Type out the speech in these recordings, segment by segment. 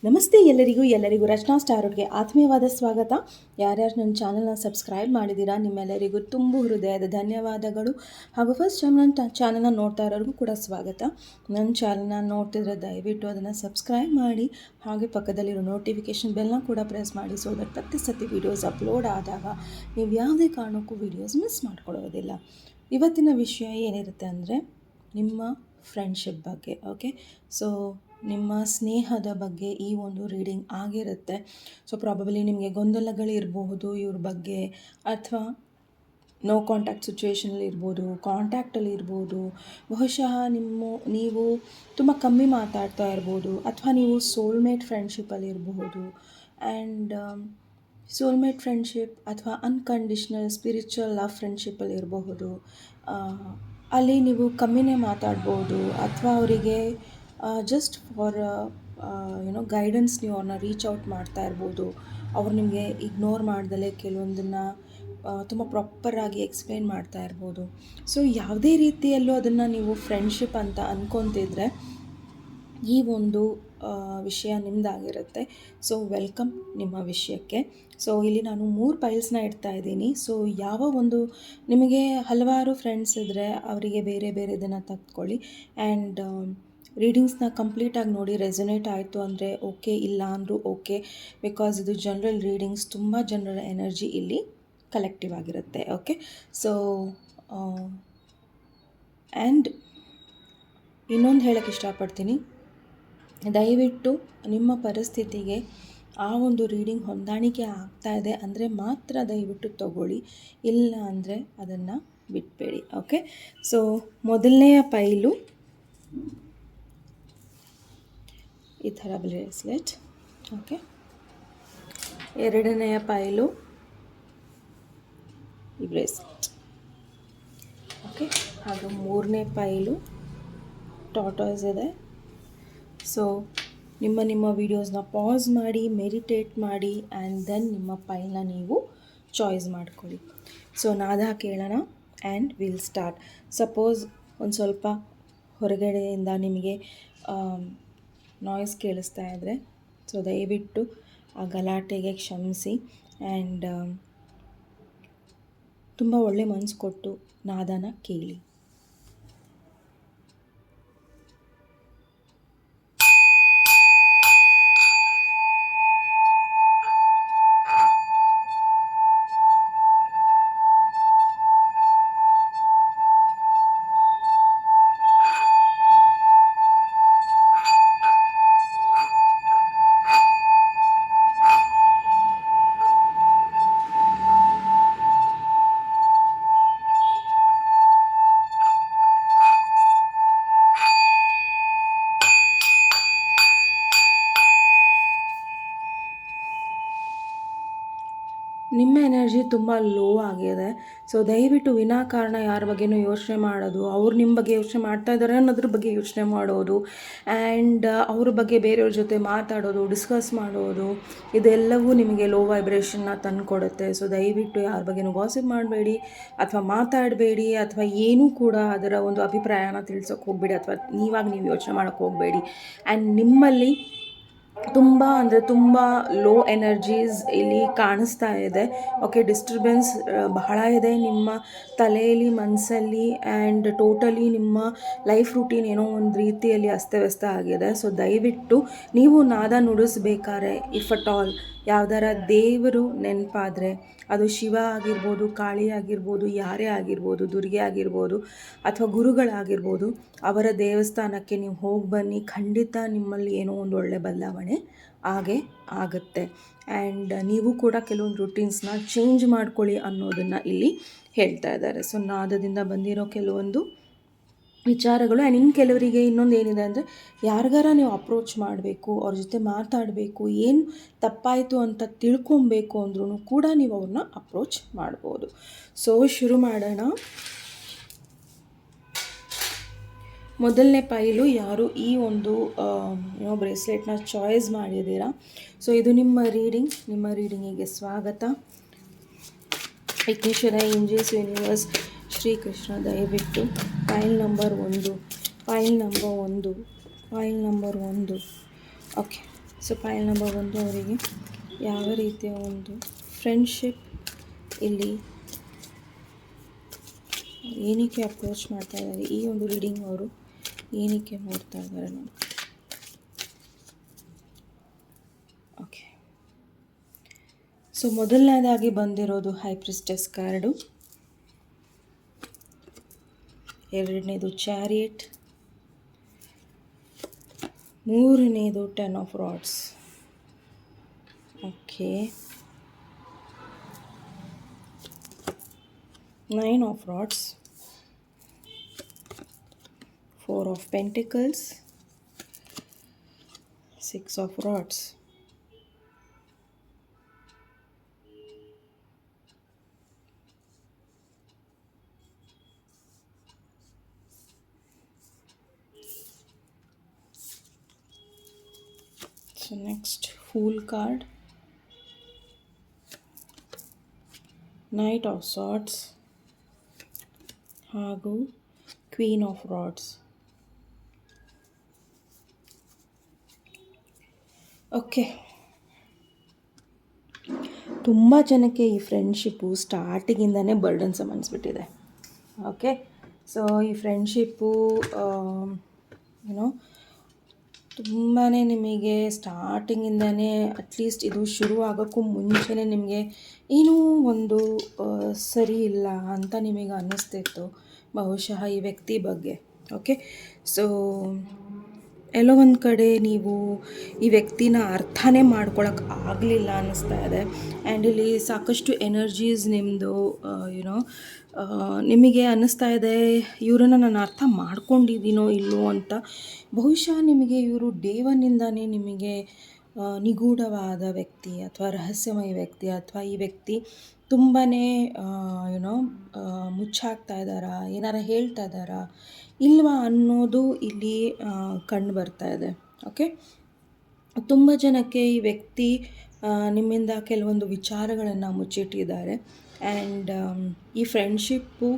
ನಮಸ್ತೆ ಎಲ್ಲರಿಗೂ ರಚನಾ ಸ್ಟಾರ್ಗೆ ಆತ್ಮೀಯವಾದ ಸ್ವಾಗತ. ಯಾರ್ಯಾರು ನನ್ನ ಚಾನಲ್ನ ಸಬ್ಸ್ಕ್ರೈಬ್ ಮಾಡಿದ್ದೀರಾ ನಿಮ್ಮೆಲ್ಲರಿಗೂ ತುಂಬು ಹೃದಯದ ಧನ್ಯವಾದಗಳು. ಹಾಗೂ ಫಸ್ಟ್ ಟೈಮ್ ನನ್ನ ಚಾನಲ್ನ ನೋಡ್ತಾ ಇರೋರಿಗೂ ಕೂಡ ಸ್ವಾಗತ. ನನ್ನ ಚಾನಲ್ನ ನೋಡ್ತಿದ್ರೆ ದಯವಿಟ್ಟು ಅದನ್ನು ಸಬ್ಸ್ಕ್ರೈಬ್ ಮಾಡಿ, ಹಾಗೆ ಪಕ್ಕದಲ್ಲಿರೋ ನೋಟಿಫಿಕೇಷನ್ ಬೆಲ್ನ ಕೂಡ ಪ್ರೆಸ್ ಮಾಡಿ, ಸೊ ದಟ್ ಪ್ರತಿ ಸತಿ ವೀಡಿಯೋಸ್ ಅಪ್ಲೋಡ್ ಆದಾಗ ನೀವು ಯಾವುದೇ ಕಾರಣಕ್ಕೂ ವೀಡಿಯೋಸ್ ಮಿಸ್ ಮಾಡ್ಕೊಳ್ಳೋದಿಲ್ಲ. ಇವತ್ತಿನ ವಿಷಯ ಏನಿರುತ್ತೆ ಅಂದರೆ ನಿಮ್ಮ ಫ್ರೆಂಡ್ಶಿಪ್ ಬಗ್ಗೆ. ಓಕೆ, ಸೊ ನಿಮ್ಮ ಸ್ನೇಹದ ಬಗ್ಗೆ ಈ ಒಂದು ರೀಡಿಂಗ್ ಆಗಿರುತ್ತೆ. ಸೊ ಪ್ರಾಬಬಲಿ ನಿಮಗೆ ಗೊಂದಲಗಳಿರಬಹುದು ಇವ್ರ ಬಗ್ಗೆ, ಅಥವಾ ನೋ ಕಾಂಟ್ಯಾಕ್ಟ್ ಸಿಚುವೇಷನಲ್ಲಿ ಇರ್ಬೋದು, ಕಾಂಟ್ಯಾಕ್ಟಲ್ಲಿ ಇರ್ಬೋದು, ಬಹುಶಃ ನೀವು ತುಂಬ ಕಮ್ಮಿ ಮಾತಾಡ್ತಾ ಇರ್ಬೋದು, ಅಥವಾ ನೀವು ಸೋಲ್ಮೇಟ್ ಫ್ರೆಂಡ್ಶಿಪ್ಪಲ್ಲಿ ಇರಬಹುದು. ಆ್ಯಂಡ್ ಸೋಲ್ಮೇಟ್ ಫ್ರೆಂಡ್ಶಿಪ್ ಅಥವಾ ಅನ್ಕಂಡೀಷ್ನಲ್ ಸ್ಪಿರಿಚುವಲ್ ಲವ್ ಫ್ರೆಂಡ್ಶಿಪ್ಪಲ್ಲಿ ಇರಬಹುದು. ಅಲ್ಲಿ ನೀವು ಕಮ್ಮಿನೇ ಮಾತಾಡ್ಬೋದು, ಅಥವಾ ಅವರಿಗೆ ಜಸ್ಟ್ ಫಾರ್ ಗೈಡೆನ್ಸ್ ನೀವು ಅವ್ರನ್ನ ರೀಚ್ ಔಟ್ ಮಾಡ್ತಾ ಇರ್ಬೋದು. ಅವ್ರು ನಿಮಗೆ ಇಗ್ನೋರ್ ಮಾಡ್ದಲೇ ಕೆಲವೊಂದನ್ನು ತುಂಬ ಪ್ರಾಪರಾಗಿ ಎಕ್ಸ್ಪ್ಲೇನ್ ಮಾಡ್ತಾ ಇರ್ಬೋದು. ಸೊ ಯಾವುದೇ ರೀತಿಯಲ್ಲೂ ಅದನ್ನು ನೀವು ಫ್ರೆಂಡ್ಶಿಪ್ ಅಂತ ಅಂದ್ಕೊತಿದ್ರೆ ಈ ಒಂದು ವಿಷಯ ನಿಮ್ಮದಾಗಿರುತ್ತೆ. ಸೊ ವೆಲ್ಕಮ್ ನಿಮ್ಮ ವಿಷಯಕ್ಕೆ. ಸೊ ಇಲ್ಲಿ ನಾನು 3 ಪೈಲ್ಸ್ನ ಇಡ್ತಾ ಇದ್ದೀನಿ. ಸೊ ಯಾವ ಒಂದು ನಿಮಗೆ ಹಲವಾರು ಫ್ರೆಂಡ್ಸ್ ಇದ್ದರೆ ಅವರಿಗೆ ಬೇರೆ ಬೇರೆ ಇದನ್ನು ತೆಗೆದುಕೊಳ್ಳಿ. ಆ್ಯಂಡ್ ರೀಡಿಂಗ್ಸ್ನ ಕಂಪ್ಲೀಟಾಗಿ ನೋಡಿ ರೆಸೊನೇಟ್ ಆಯಿತು ಅಂದರೆ ಓಕೆ, ಇಲ್ಲ ಅಂದರೂ ಓಕೆ. ಬಿಕಾಸ್ ಇದು ಜನರಲ್ ರೀಡಿಂಗ್ಸ್, ತುಂಬ ಜನರಲ್ ಎನರ್ಜಿ ಇಲ್ಲಿ ಕಲೆಕ್ಟಿವ್ ಆಗಿರುತ್ತೆ. ಓಕೆ, ಸೊ ಆ್ಯಂಡ್ ಇನ್ನೊಂದು ಹೇಳೋಕ್ಕೆ ಇಷ್ಟಪಡ್ತೀನಿ, ದಯವಿಟ್ಟು ನಿಮ್ಮ ಪರಿಸ್ಥಿತಿಗೆ ಆ ಒಂದು ರೀಡಿಂಗ್ ಹೊಂದಾಣಿಕೆ ಆಗ್ತಾ ಇದೆ ಅಂದರೆ ಮಾತ್ರ ದಯವಿಟ್ಟು ತಗೊಳ್ಳಿ, ಇಲ್ಲ ಅಂದರೆ ಅದನ್ನು ಬಿಟ್ಬೇಡಿ. ಓಕೆ, ಸೊ ಮೊದಲನೆಯ ಪೈಲು ಈ ಥರ ಬ್ರೇಸ್ಲೆಟ್. ಓಕೆ, ಎರಡನೆಯ ಪೈಲು ಈ ಬ್ರೇಸ್ಲೆಟ್. ಓಕೆ, ಹಾಗೂ ಮೂರನೇ ಪೈಲು ಟಾಟಾಸ್ ಇದೆ. ಸೊ ನಿಮ್ಮ ವೀಡಿಯೋಸ್ನ ಪಾಸ್ ಮಾಡಿ, ಮೆಡಿಟೇಟ್ ಮಾಡಿ, ಆ್ಯಂಡ್ ದೆನ್ ನಿಮ್ಮ ಪೈಲ್ನ ನೀವು ಚಾಯ್ಸ್ ಮಾಡ್ಕೊಳ್ಳಿ. ಸೊ ನಾದ ಕೇಳೋಣ ಆ್ಯಂಡ್ ವಿಲ್ ಸ್ಟಾರ್ಟ್. ಸಪೋಸ್ ಒಂದು ಸ್ವಲ್ಪ ಹೊರಗಡೆಯಿಂದ ನಿಮಗೆ ನಾಯ್ಸ್ ಕೇಳಿಸ್ತಾ ಇದ್ದರೆ ಸೊ ದಯವಿಟ್ಟು ಆ ಗಲಾಟೆಗೆ ಕ್ಷಮಿಸಿ. ಆ್ಯಂಡ್ ತುಂಬ ಒಳ್ಳೆ ಮನಸ್ಸು ಕೊಟ್ಟು ನಾದನ ಕೇಳಿ. ನಿಮ್ಮ ಎನರ್ಜಿ ತುಂಬ ಲೋ ಆಗಿದೆ. ಸೊ ದಯವಿಟ್ಟು ವಿನಾಕಾರಣ ಯಾರ ಬಗ್ಗೆನೂ ಯೋಚನೆ ಮಾಡೋದು, ಅವ್ರು ನಿಮ್ಮ ಬಗ್ಗೆ ಯೋಚನೆ ಮಾಡ್ತಾ ಇದ್ದಾರೆ ಅನ್ನೋದ್ರ ಬಗ್ಗೆ ಯೋಚನೆ ಮಾಡೋದು, ಆ್ಯಂಡ್ ಅವ್ರ ಬಗ್ಗೆ ಬೇರೆಯವ್ರ ಜೊತೆ ಮಾತಾಡೋದು, ಡಿಸ್ಕಸ್ ಮಾಡೋದು, ಇದೆಲ್ಲವೂ ನಿಮಗೆ ಲೋ ವೈಬ್ರೇಷನ್ನ ತಂದುಕೊಡುತ್ತೆ. ಸೊ ದಯವಿಟ್ಟು ಯಾರ ಬಗ್ಗೆನೂ ಗಾಸಿಪ್ ಮಾಡಬೇಡಿ, ಅಥವಾ ಮಾತಾಡಬೇಡಿ, ಅಥವಾ ಏನೂ ಕೂಡ ಅದರ ಒಂದು ಅಭಿಪ್ರಾಯನ ತಿಳಿಸೋಕೆ ಹೋಗಬೇಡಿ, ಅಥವಾ ನೀವು ಯೋಚನೆ ಮಾಡೋಕ್ಕೆ ಹೋಗಬೇಡಿ. ಆ್ಯಂಡ್ ನಿಮ್ಮಲ್ಲಿ ತುಂಬ ಲೋ ಎನರ್ಜೀಸ್ ಇಲ್ಲಿ ಕಾಣಿಸ್ತಾ ಇದೆ. ಓಕೆ, ಡಿಸ್ಟರ್ಬೆನ್ಸ್ ಬಹಳ ಇದೆ ನಿಮ್ಮ ತಲೆಯಲ್ಲಿ, ಮನಸ್ಸಲ್ಲಿ, ಆ್ಯಂಡ್ ಟೋಟಲಿ ನಿಮ್ಮ ಲೈಫ್ ರೂಟೀನ್ ಏನೋ ಒಂದು ರೀತಿಯಲ್ಲಿ ಅಸ್ತವ್ಯಸ್ತ ಆಗಿದೆ. ಸೊ ದಯವಿಟ್ಟು ನೀವು ನಾದ ನುಡಿಸ್ಬೇಕಾದ್ರೆ ಇಫ್ ಅಟ್ ಆಲ್ ಯಾವ್ದಾರ ದೇವರು ನೆನಪಾದರೆ, ಅದು ಶಿವ ಆಗಿರ್ಬೋದು, ಕಾಳಿ ಆಗಿರ್ಬೋದು, ಯಾರೇ ಆಗಿರ್ಬೋದು, ದುರ್ಗೆ ಆಗಿರ್ಬೋದು, ಅಥವಾ ಗುರುಗಳಾಗಿರ್ಬೋದು, ಅವರ ದೇವಸ್ಥಾನಕ್ಕೆ ನೀವು ಹೋಗಿ ಬನ್ನಿ. ಖಂಡಿತ ನಿಮ್ಮಲ್ಲಿ ಏನೋ ಒಂದು ಒಳ್ಳೆ ಬದಲಾವಣೆ ಆಗುತ್ತೆ. ಆ್ಯಂಡ್ ನೀವು ಕೂಡ ಕೆಲವೊಂದು ರೂಟೀನ್ಸ್ನ ಚೇಂಜ್ ಮಾಡ್ಕೊಳ್ಳಿ ಅನ್ನೋದನ್ನು ಇಲ್ಲಿ ಹೇಳ್ತಾ ಇದ್ದಾರೆ. ಸೊ ನಾದದಿಂದ ಬಂದಿರೋ ಕೆಲವೊಂದು ವಿಚಾರಗಳು. ಆ್ಯಂಡ್ ಇನ್ನು ಕೆಲವರಿಗೆ ಇನ್ನೊಂದು ಏನಿದೆ ಅಂದರೆ, ಯಾರಿಗಾರ ನೀವು ಅಪ್ರೋಚ್ ಮಾಡಬೇಕು, ಅವ್ರ ಜೊತೆ ಮಾತಾಡಬೇಕು, ಏನು ತಪ್ಪಾಯಿತು ಅಂತ ತಿಳ್ಕೊಬೇಕು ಅಂದ್ರೂ ಕೂಡ ನೀವು ಅವ್ರನ್ನ ಅಪ್ರೋಚ್ ಮಾಡ್ಬೋದು. ಸೊ ಶುರು ಮಾಡೋಣ. ಮೊದಲನೇ ಪೈಲು ಯಾರು ಈ ಒಂದು ಬ್ರೇಸ್ಲೆಟ್ನ ಚಾಯ್ಸ್ ಮಾಡಿದ್ದೀರಾ, ಸೊ ಇದು ನಿಮ್ಮ ರೀಡಿಂಗಿಗೆ ಸ್ವಾಗತ. ವಿಘ್ನೇಶ್ವರ, ಏಂಜಲ್ಸ್, ಯೂನಿವರ್ಸ್, ಶ್ರೀಕೃಷ್ಣ, ದಯವಿಟ್ಟು file number 1. Okay, so file number 1 ಅವರಿಗೆ ಯಾವ ರೀತಿಯ ಒಂದು ಫ್ರೆಂಡ್ಶಿಪ್ ಇಲ್ಲಿ ಏನಕ್ಕೆ ಅಪ್ರೋಚ್ ಮಾಡ್ತಾ ಇದ್ದಾರೆ, ಈ ಒಂದು ರೀಡಿಂಗ್ ಅವರು ಏನಕ್ಕೆ ನೋಡ್ತಾ ಇದ್ದಾರೆ ನೋಡಿ. ಓಕೆ, ಸೊ ಮೊದಲನೇದಾಗಿ ಬಂದಿರೋದು ಹೈ ಪ್ರಿಸ್ಟೆಸ್ ಕಾರ್ಡು, ಎರಡನೇದು ಚಾರಿಯಟ್, ಮೂರನೇದು 10 of rods. Okay, 9 of rods, 4 of pentacles, 6 of rods. So next Fool card, Knight of Swords ಹಾಗೂ Queen of Rods. ಓಕೆ, ತುಂಬ ಜನಕ್ಕೆ ಈ ಫ್ರೆಂಡ್ಶಿಪ್ಪು ಸ್ಟಾರ್ಟಿಗಿಂದನೇ ಬರ್ಡನ್ಸಮ್ ಅನಿಸ್ಬಿಟ್ಟಿದೆ. ಓಕೆ, ಸೊ ಈ ಫ್ರೆಂಡ್ಶಿಪ್ಪು ಏನೋ ತುಂಬಾ ನಿಮಗೆ ಸ್ಟಾರ್ಟಿಂಗಿಂದನೇ ಅಟ್ಲೀಸ್ಟ್ ಇದು ಶುರು ಆಗೋಕ್ಕೂ ಮುಂಚೆನೇ ನಿಮಗೆ ಏನೋ ಒಂದು ಸರಿ ಇಲ್ಲ ಅಂತ ನಿಮಗೆ ಅನ್ನಿಸ್ತಿತ್ತು ಬಹುಶಃ ಈ ವ್ಯಕ್ತಿ ಬಗ್ಗೆ. ಓಕೆ, ಸೊ ಎಲ್ಲೋ ಒಂದು ಕಡೆ ನೀವು ಈ ವ್ಯಕ್ತಿನ ಅರ್ಥನೇ ಮಾಡ್ಕೊಳಕ್ಕೆ ಆಗಲಿಲ್ಲ ಅನ್ನಿಸ್ತಾ ಇದೆ. ಆ್ಯಂಡ್ ಇಲ್ಲಿ ಸಾಕಷ್ಟು ಎನರ್ಜೀಸ್ ನಿಮ್ಮದು ಯುನೋ ನಿಮಗೆ ಅನ್ನಿಸ್ತಾ ಇದೆ ಇವರನ್ನು ನಾನು ಅರ್ಥ ಮಾಡ್ಕೊಂಡಿದ್ದೀನೋ ಇಲ್ಲವೋ ಅಂತ. ಬಹುಶಃ ನಿಮಗೆ ಇವರು ಡೇ ಒನ್ನಿಂದಾನೇ ನಿಮಗೆ ನಿಗೂಢವಾದ ವ್ಯಕ್ತಿ ಅಥವಾ ರಹಸ್ಯಮಯ ವ್ಯಕ್ತಿ ಅಥವಾ ಈ ವ್ಯಕ್ತಿ ತುಂಬಾ ಯುನೋ ಮುಚ್ಚಾಕ್ತಾ ಇದ್ದಾರಾ, ಏನಾರ ಹೇಳ್ತಾ ಇದ್ದಾರಾ ಇಲ್ವಾ ಅನ್ನೋದು ಇಲ್ಲಿ ಕಂಡು ಬರ್ತಾ ಇದೆ. ಓಕೆ, ತುಂಬ ಜನಕ್ಕೆ ಈ ವ್ಯಕ್ತಿ ನಿಮ್ಮಿಂದ ಕೆಲವೊಂದು ವಿಚಾರಗಳನ್ನು ಮುಚ್ಚಿಟ್ಟಿದ್ದಾರೆ. ಆ್ಯಂಡ್ ಈ ಫ್ರೆಂಡ್ಶಿಪ್ಪು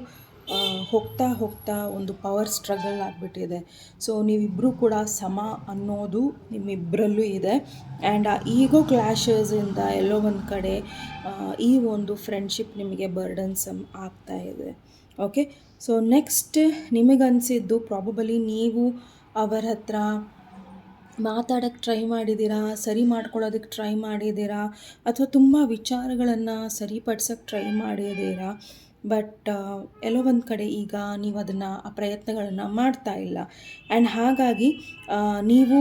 ಹೋಗ್ತಾ ಹೋಗ್ತಾ ಒಂದು ಪವರ್ ಸ್ಟ್ರಗಲ್ ಆಗಿಬಿಟ್ಟಿದೆ. ಸೊ ನೀವಿಬ್ಬರೂ ಕೂಡ ಸಮ ಅನ್ನೋದು ನಿಮ್ಮಿಬ್ಬರಲ್ಲೂ ಇದೆ. ಆ್ಯಂಡ್ ಆ ಈಗೋ ಕ್ಲ್ಯಾಶಸಿಂದ ಎಲ್ಲೋ ಒಂದು ಕಡೆ ಈ ಒಂದು ಫ್ರೆಂಡ್ಶಿಪ್ ನಿಮಗೆ ಬರ್ಡನ್ಸಮ್ ಆಗ್ತಾ ಇದೆ. ಓಕೆ, ಸೊ ನೆಕ್ಸ್ಟ್ ನಿಮಗನ್ಸಿದ್ದು ಪ್ರಾಬಬಲಿ ನೀವು ಅವರ ಹತ್ರ ಮಾತಾಡೋಕ್ಕೆ ಟ್ರೈ ಮಾಡಿದ್ದೀರಾ, ಸರಿ ಮಾಡ್ಕೊಳ್ಳೋದಕ್ಕೆ ಟ್ರೈ ಮಾಡಿದ್ದೀರಾ, ಅಥವಾ ತುಂಬ ವಿಚಾರಗಳನ್ನು ಸರಿಪಡ್ಸೋಕ್ಕೆ ಟ್ರೈ ಮಾಡಿದ್ದೀರಾ. ಬಟ್ ಎಲ್ಲೋ ಒಂದು ಕಡೆ ಈಗ ನೀವು ಅದನ್ನು ಆ ಪ್ರಯತ್ನಗಳನ್ನು ಮಾಡ್ತಾ ಇಲ್ಲ. ಆ್ಯಂಡ್ ಹಾಗಾಗಿ ನೀವು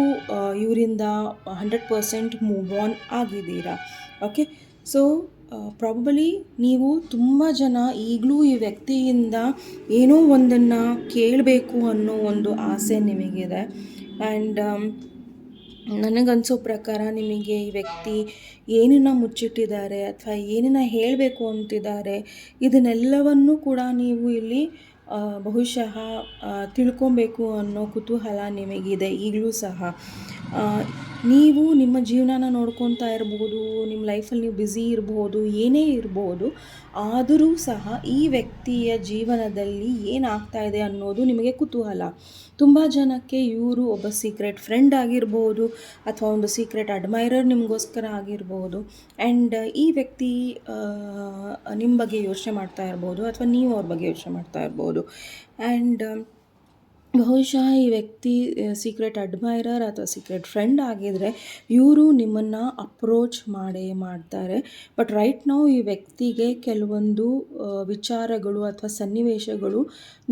ಇವರಿಂದ 100% ಮೂವ್ ಆನ್ ಆಗಿದ್ದೀರಾ. ಓಕೆ, ಸೊ ಪ್ರಾಬಬಲಿ ನೀವು ತುಂಬ ಜನ ಈಗಲೂ ಈ ವ್ಯಕ್ತಿಯಿಂದ ಏನೋ ಒಂದನ್ನು ಕೇಳಬೇಕು ಅನ್ನೋ ಒಂದು ಆಸೆ ನಿಮಗಿದೆ. ಆ್ಯಂಡ್ ನನಗನ್ಸೋ ಪ್ರಕಾರ ನಿಮಗೆ ಈ ವ್ಯಕ್ತಿ ಏನನ್ನು ಮುಚ್ಚಿಟ್ಟಿದ್ದಾರೆ ಅಥವಾ ಏನನ್ನು ಹೇಳಬೇಕು ಅಂತಿದ್ದಾರೆ ಇದನ್ನೆಲ್ಲವನ್ನೂ ಕೂಡ ನೀವು ಇಲ್ಲಿ ಬಹುಶಃ ತಿಳ್ಕೊಬೇಕು ಅನ್ನೋ ಕುತೂಹಲ ನಿಮಗಿದೆ ಈಗಲೂ ಸಹ. ನೀವು ನಿಮ್ಮ ಜೀವನನ ನೋಡ್ಕೊತಾ ಇರ್ಬೋದು, ನಿಮ್ಮ ಲೈಫಲ್ಲಿ ನೀವು ಬ್ಯುಸಿ ಇರ್ಬೋದು, ಏನೇ ಇರ್ಬೋದು, ಆದರೂ ಸಹ ಈ ವ್ಯಕ್ತಿಯ ಜೀವನದಲ್ಲಿ ಏನಾಗ್ತಾ ಇದೆ ಅನ್ನೋದು ನಿಮಗೆ ಕುತೂಹಲ. ತುಂಬ ಜನಕ್ಕೆ ಇವರು ಒಬ್ಬ ಸೀಕ್ರೆಟ್ ಫ್ರೆಂಡ್ ಆಗಿರ್ಬೋದು ಅಥವಾ ಒಂದು ಸೀಕ್ರೆಟ್ ಅಡ್ಮೈರರ್ ನಿಮಗೋಸ್ಕರ ಆಗಿರ್ಬೋದು. ಆ್ಯಂಡ್ ಈ ವ್ಯಕ್ತಿ ನಿಮ್ಮ ಬಗ್ಗೆ ಯೋಚನೆ ಮಾಡ್ತಾ ಇರ್ಬೋದು ಅಥವಾ ನೀವು ಅವ್ರ ಬಗ್ಗೆ ಯೋಚನೆ ಮಾಡ್ತಾ ಇರ್ಬೋದು. ಆ್ಯಂಡ್ ಬಹುಶಃ ಈ ವ್ಯಕ್ತಿ ಸೀಕ್ರೆಟ್ ಅಡ್ಮೈರರ್ ಅಥವಾ ಸೀಕ್ರೆಟ್ ಫ್ರೆಂಡ್ ಆಗಿದ್ದರೆ ಇವರು ನಿಮ್ಮನ್ನು ಅಪ್ರೋಚ್ ಮಾಡ್ತಾರೆ. ಬಟ್ ರೈಟ್ ನಾವು ಈ ವ್ಯಕ್ತಿಗೆ ಕೆಲವೊಂದು ವಿಚಾರಗಳು ಅಥವಾ ಸನ್ನಿವೇಶಗಳು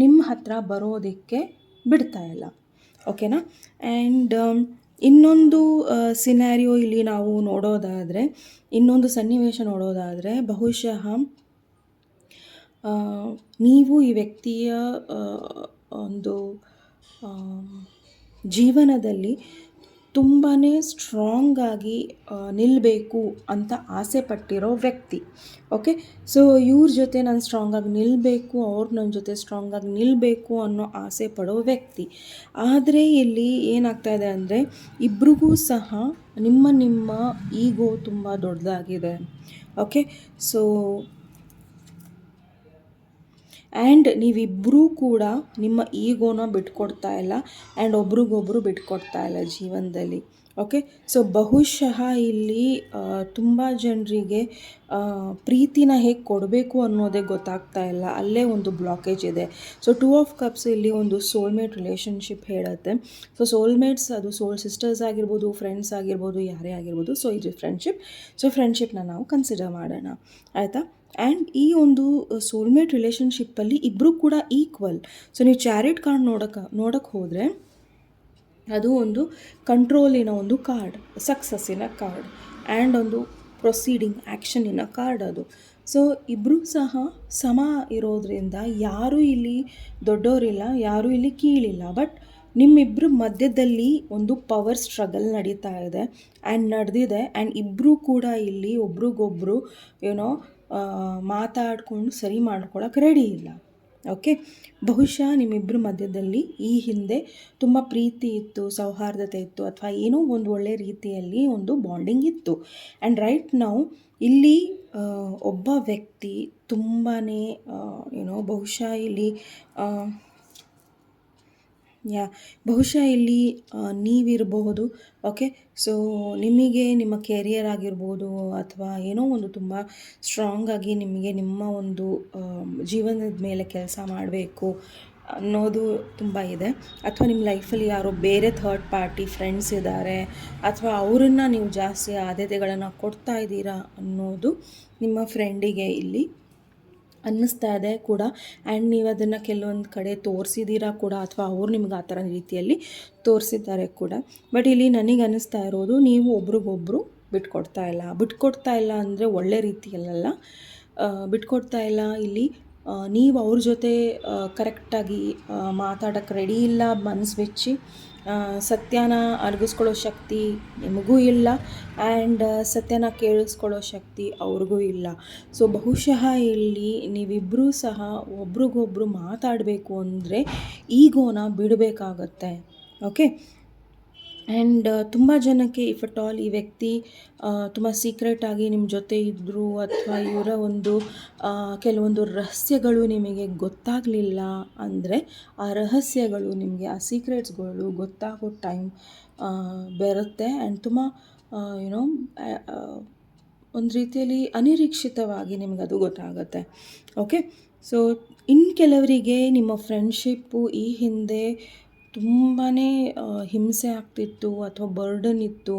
ನಿಮ್ಮ ಹತ್ರ ಬರೋದಕ್ಕೆ ಬಿಡ್ತಾ ಇಲ್ಲ. ಓಕೆನಾ? ಆ್ಯಂಡ್ ಇನ್ನೊಂದು ಸಿನಾರಿಯೋ ಇಲ್ಲಿ ನಾವು ನೋಡೋದಾದರೆ, ಇನ್ನೊಂದು ಸನ್ನಿವೇಶ ನೋಡೋದಾದರೆ ಬಹುಶಃ ನೀವು ಈ ವ್ಯಕ್ತಿಯ ಒಂದು ಜೀವನದಲ್ಲಿ ತುಂಬಾ ಸ್ಟ್ರಾಂಗಾಗಿ ನಿಲ್ಲಬೇಕು ಅಂತ ಆಸೆ ಪಟ್ಟಿರೋ ವ್ಯಕ್ತಿ. ಓಕೆ, ಸೊ ಇವ್ರ ಜೊತೆ ನಾನು ಸ್ಟ್ರಾಂಗಾಗಿ ನಿಲ್ಲಬೇಕು, ಅವ್ರು ನನ್ನ ಜೊತೆ ಸ್ಟ್ರಾಂಗಾಗಿ ನಿಲ್ಲಬೇಕು ಅನ್ನೋ ಆಸೆ ಪಡೋ ವ್ಯಕ್ತಿ. ಆದರೆ ಇಲ್ಲಿ ಏನಾಗ್ತಾ ಇದೆ ಅಂದರೆ ಇಬ್ರಿಗೂ ಸಹ ನಿಮ್ಮ ಈಗೋ ತುಂಬ ದೊಡ್ಡದಾಗಿದೆ. ಓಕೆ, ಸೊ ಆ್ಯಂಡ್ ನೀವಿಬ್ಬರೂ ಕೂಡ ನಿಮ್ಮ ಈಗೋನ ಬಿಟ್ಕೊಡ್ತಾ ಇಲ್ಲ ಆ್ಯಂಡ್ ಒಬ್ರಿಗೊಬ್ರು ಬಿಟ್ಕೊಡ್ತಾ ಇಲ್ಲ ಜೀವನದಲ್ಲಿ. ಓಕೆ. ಸೊ ಬಹುಶಃ ಇಲ್ಲಿ ತುಂಬ ಜನರಿಗೆ ಪ್ರೀತಿನ ಹೇಗೆ ಕೊಡಬೇಕು ಅನ್ನೋದೇ ಗೊತ್ತಾಗ್ತಾ ಇಲ್ಲ, ಅಲ್ಲೇ ಒಂದು ಬ್ಲಾಕೇಜ್ ಇದೆ. ಸೊ 2 ಆಫ್ ಕಪ್ಸ್ ಇಲ್ಲಿ ಒಂದು ಸೋಲ್ಮೇಟ್ ರಿಲೇಷನ್ಶಿಪ್ ಹೇಳುತ್ತೆ. ಸೊ ಸೋಲ್ಮೇಟ್ಸ್ ಅದು ಸೋಲ್ ಸಿಸ್ಟರ್ಸ್ ಆಗಿರ್ಬೋದು, ಫ್ರೆಂಡ್ಸ್ ಆಗಿರ್ಬೋದು, ಯಾರೇ ಆಗಿರ್ಬೋದು. ಸೊ ಇದು ಫ್ರೆಂಡ್ಶಿಪ್. ಸೊ ಫ್ರೆಂಡ್ಶಿಪ್ನ ನಾವು ಕನ್ಸಿಡರ್ ಮಾಡೋಣ, ಆಯಿತಾ. ಆ್ಯಂಡ್ ಈ ಒಂದು ಸೋಲ್ಮೇಟ್ ರಿಲೇಷನ್ಶಿಪ್ಪಲ್ಲಿ ಇಬ್ಬರು ಕೂಡ ಈಕ್ವಲ್. ಸೊ ನೀವು ಚಾರಿಟ್ ಕಾರ್ಡ್ ನೋಡೋಕ್ಕೆ ಹೋದರೆ ಅದು ಒಂದು ಕಂಟ್ರೋಲಿನ ಒಂದು ಕಾರ್ಡ್, ಸಕ್ಸಸ್ಸಿನ ಕಾರ್ಡ್ ಆ್ಯಂಡ್ ಒಂದು ಪ್ರೊಸೀಡಿಂಗ್ ಆ್ಯಕ್ಷನಿನ ಕಾರ್ಡ್ ಅದು. ಸೊ ಇಬ್ಬರೂ ಸಹ ಸಮ ಇರೋದ್ರಿಂದ ಯಾರೂ ಇಲ್ಲಿ ದೊಡ್ಡವರಿಲ್ಲ, ಯಾರೂ ಇಲ್ಲಿ ಕೀಳಿಲ್ಲ. ಬಟ್ ನಿಮ್ಮಿಬ್ಬರ ಮಧ್ಯದಲ್ಲಿ ಒಂದು ಪವರ್ ಸ್ಟ್ರಗಲ್ ನಡೀತಾ ಇದೆ ಆ್ಯಂಡ್ ನಡೆದಿದೆ. ಆ್ಯಂಡ್ ಇಬ್ಬರೂ ಕೂಡ ಇಲ್ಲಿ ಒಬ್ರಿಗೊಬ್ರು ಮಾತಾಡಿಕೊಂಡು ಸರಿ ಮಾಡ್ಕೊಳಕ್ಕೆ ರೆಡಿ ಇಲ್ಲ. ಓಕೆ. ಬಹುಶಃ ನಿಮ್ಮಿಬ್ಬರ ಮಧ್ಯದಲ್ಲಿ ಈ ಹಿಂದೆ ತುಂಬ ಪ್ರೀತಿ ಇತ್ತು, ಸೌಹಾರ್ದತೆ ಇತ್ತು, ಅಥವಾ ಏನೋ ಒಂದು ಒಳ್ಳೆಯ ರೀತಿಯಲ್ಲಿ ಒಂದು ಬಾಂಡಿಂಗ್ ಇತ್ತು. ಆ್ಯಂಡ್ ರೈಟ್ ನಾವು ಇಲ್ಲಿ ಒಬ್ಬ ವ್ಯಕ್ತಿ ತುಂಬಾ ಬಹುಶಃ ಇಲ್ಲಿ ಬಹುಶಃ ಇಲ್ಲಿ ನೀವಿರಬಹುದು. ಓಕೆ. ಸೊ ನಿಮಗೆ ನಿಮ್ಮ ಕೆರಿಯರ್ ಆಗಿರ್ಬೋದು, ಅಥವಾ ಏನೋ ಒಂದು ತುಂಬ ಸ್ಟ್ರಾಂಗಾಗಿ ನಿಮಗೆ ನಿಮ್ಮ ಒಂದು ಜೀವನದ ಮೇಲೆ ಕೆಲಸ ಮಾಡಬೇಕು ಅನ್ನೋದು ತುಂಬ ಇದೆ. ಅಥವಾ ನಿಮ್ಮ ಲೈಫಲ್ಲಿ ಯಾರೋ ಬೇರೆ ಥರ್ಡ್ ಪಾರ್ಟಿ ಫ್ರೆಂಡ್ಸ್ ಇದ್ದಾರೆ, ಅಥವಾ ಅವರನ್ನು ನೀವು ಜಾಸ್ತಿ ಆದ್ಯತೆಗಳನ್ನು ಕೊಡ್ತಾ ಇದ್ದೀರಾ ಅನ್ನೋದು ನಿಮ್ಮ ಫ್ರೆಂಡಿಗೆ ಇಲ್ಲಿ ಅನ್ನಿಸ್ತಾ ಇದೆ ಕೂಡ. ಆ್ಯಂಡ್ ನೀವು ಅದನ್ನು ಕೆಲವೊಂದು ಕಡೆ ತೋರಿಸಿದ್ದೀರಾ ಕೂಡ, ಅಥವಾ ಅವ್ರು ನಿಮ್ಗೆ ಆ ಥರ ರೀತಿಯಲ್ಲಿ ತೋರಿಸಿದ್ದಾರೆ ಕೂಡ. ಬಟ್ ಇಲ್ಲಿ ನನಗೆ ಅನ್ನಿಸ್ತಾ ಇರೋದು, ನೀವು ಒಬ್ರಿಗೊಬ್ರು ಬಿಟ್ಕೊಡ್ತಾ ಇಲ್ಲ ಅಂದರೆ ಒಳ್ಳೆ ರೀತಿಯಲ್ಲ, ಬಿಟ್ಕೊಡ್ತಾ ಇಲ್ಲ. ಇಲ್ಲಿ ನೀವು ಅವ್ರ ಜೊತೆ ಕರೆಕ್ಟಾಗಿ ಮಾತಾಡೋಕ್ಕೆ ರೆಡಿ ಇಲ್ಲ, ಮನಸ್ಸು ಬೆಚ್ಚಿ ಸತ್ಯನ ಅರಗಿಸ್ಕೊಳ್ಳೋ ಶಕ್ತಿ ನಿಮಗೂ ಇಲ್ಲ, ಆ್ಯಂಡ್ ಸತ್ಯನ ಕೇಳಿಸ್ಕೊಳ್ಳೋ ಶಕ್ತಿ ಅವ್ರಿಗೂ ಇಲ್ಲ. ಸೊ ಬಹುಶಃ ಇಲ್ಲಿ ನೀವಿಬ್ಬರೂ ಸಹ ಒಬ್ರಿಗೊಬ್ರು ಮಾತಾಡಬೇಕು ಅಂದರೆ ಈಗೋನ ಬಿಡಬೇಕಾಗತ್ತೆ. ಓಕೆ. ಆ್ಯಂಡ್ ತುಂಬ ಜನಕ್ಕೆ ಇಫ್ ಅಟ್ ಆಲ್ ಈ ವ್ಯಕ್ತಿ ತುಂಬ ಸೀಕ್ರೆಟಾಗಿ ನಿಮ್ಮ ಜೊತೆ ಇದ್ದರು, ಅಥವಾ ಇವರ ಒಂದು ಕೆಲವೊಂದು ರಹಸ್ಯಗಳು ನಿಮಗೆ ಗೊತ್ತಾಗಲಿಲ್ಲ ಅಂದರೆ, ಆ ರಹಸ್ಯಗಳು ನಿಮಗೆ, ಆ ಸೀಕ್ರೆಟ್ಸ್ಗಳು ಗೊತ್ತಾಗೋ ಟೈಮ್ ಬರುತ್ತೆ. ಆ್ಯಂಡ್ ತುಂಬ ಒಂದು ರೀತಿಯಲ್ಲಿ ಅನಿರೀಕ್ಷಿತವಾಗಿ ನಿಮಗದು ಗೊತ್ತಾಗುತ್ತೆ. ಓಕೆ. ಸೊ ಕೆಲವರಿಗೆ ನಿಮ್ಮ ಫ್ರೆಂಡ್ಶಿಪ್ಪು ಈ ಹಿಂದೆ ತುಂಬಾ ಹಿಂಸೆ ಆಗ್ತಿತ್ತು, ಅಥವಾ ಬರ್ಡನ್ ಇತ್ತು.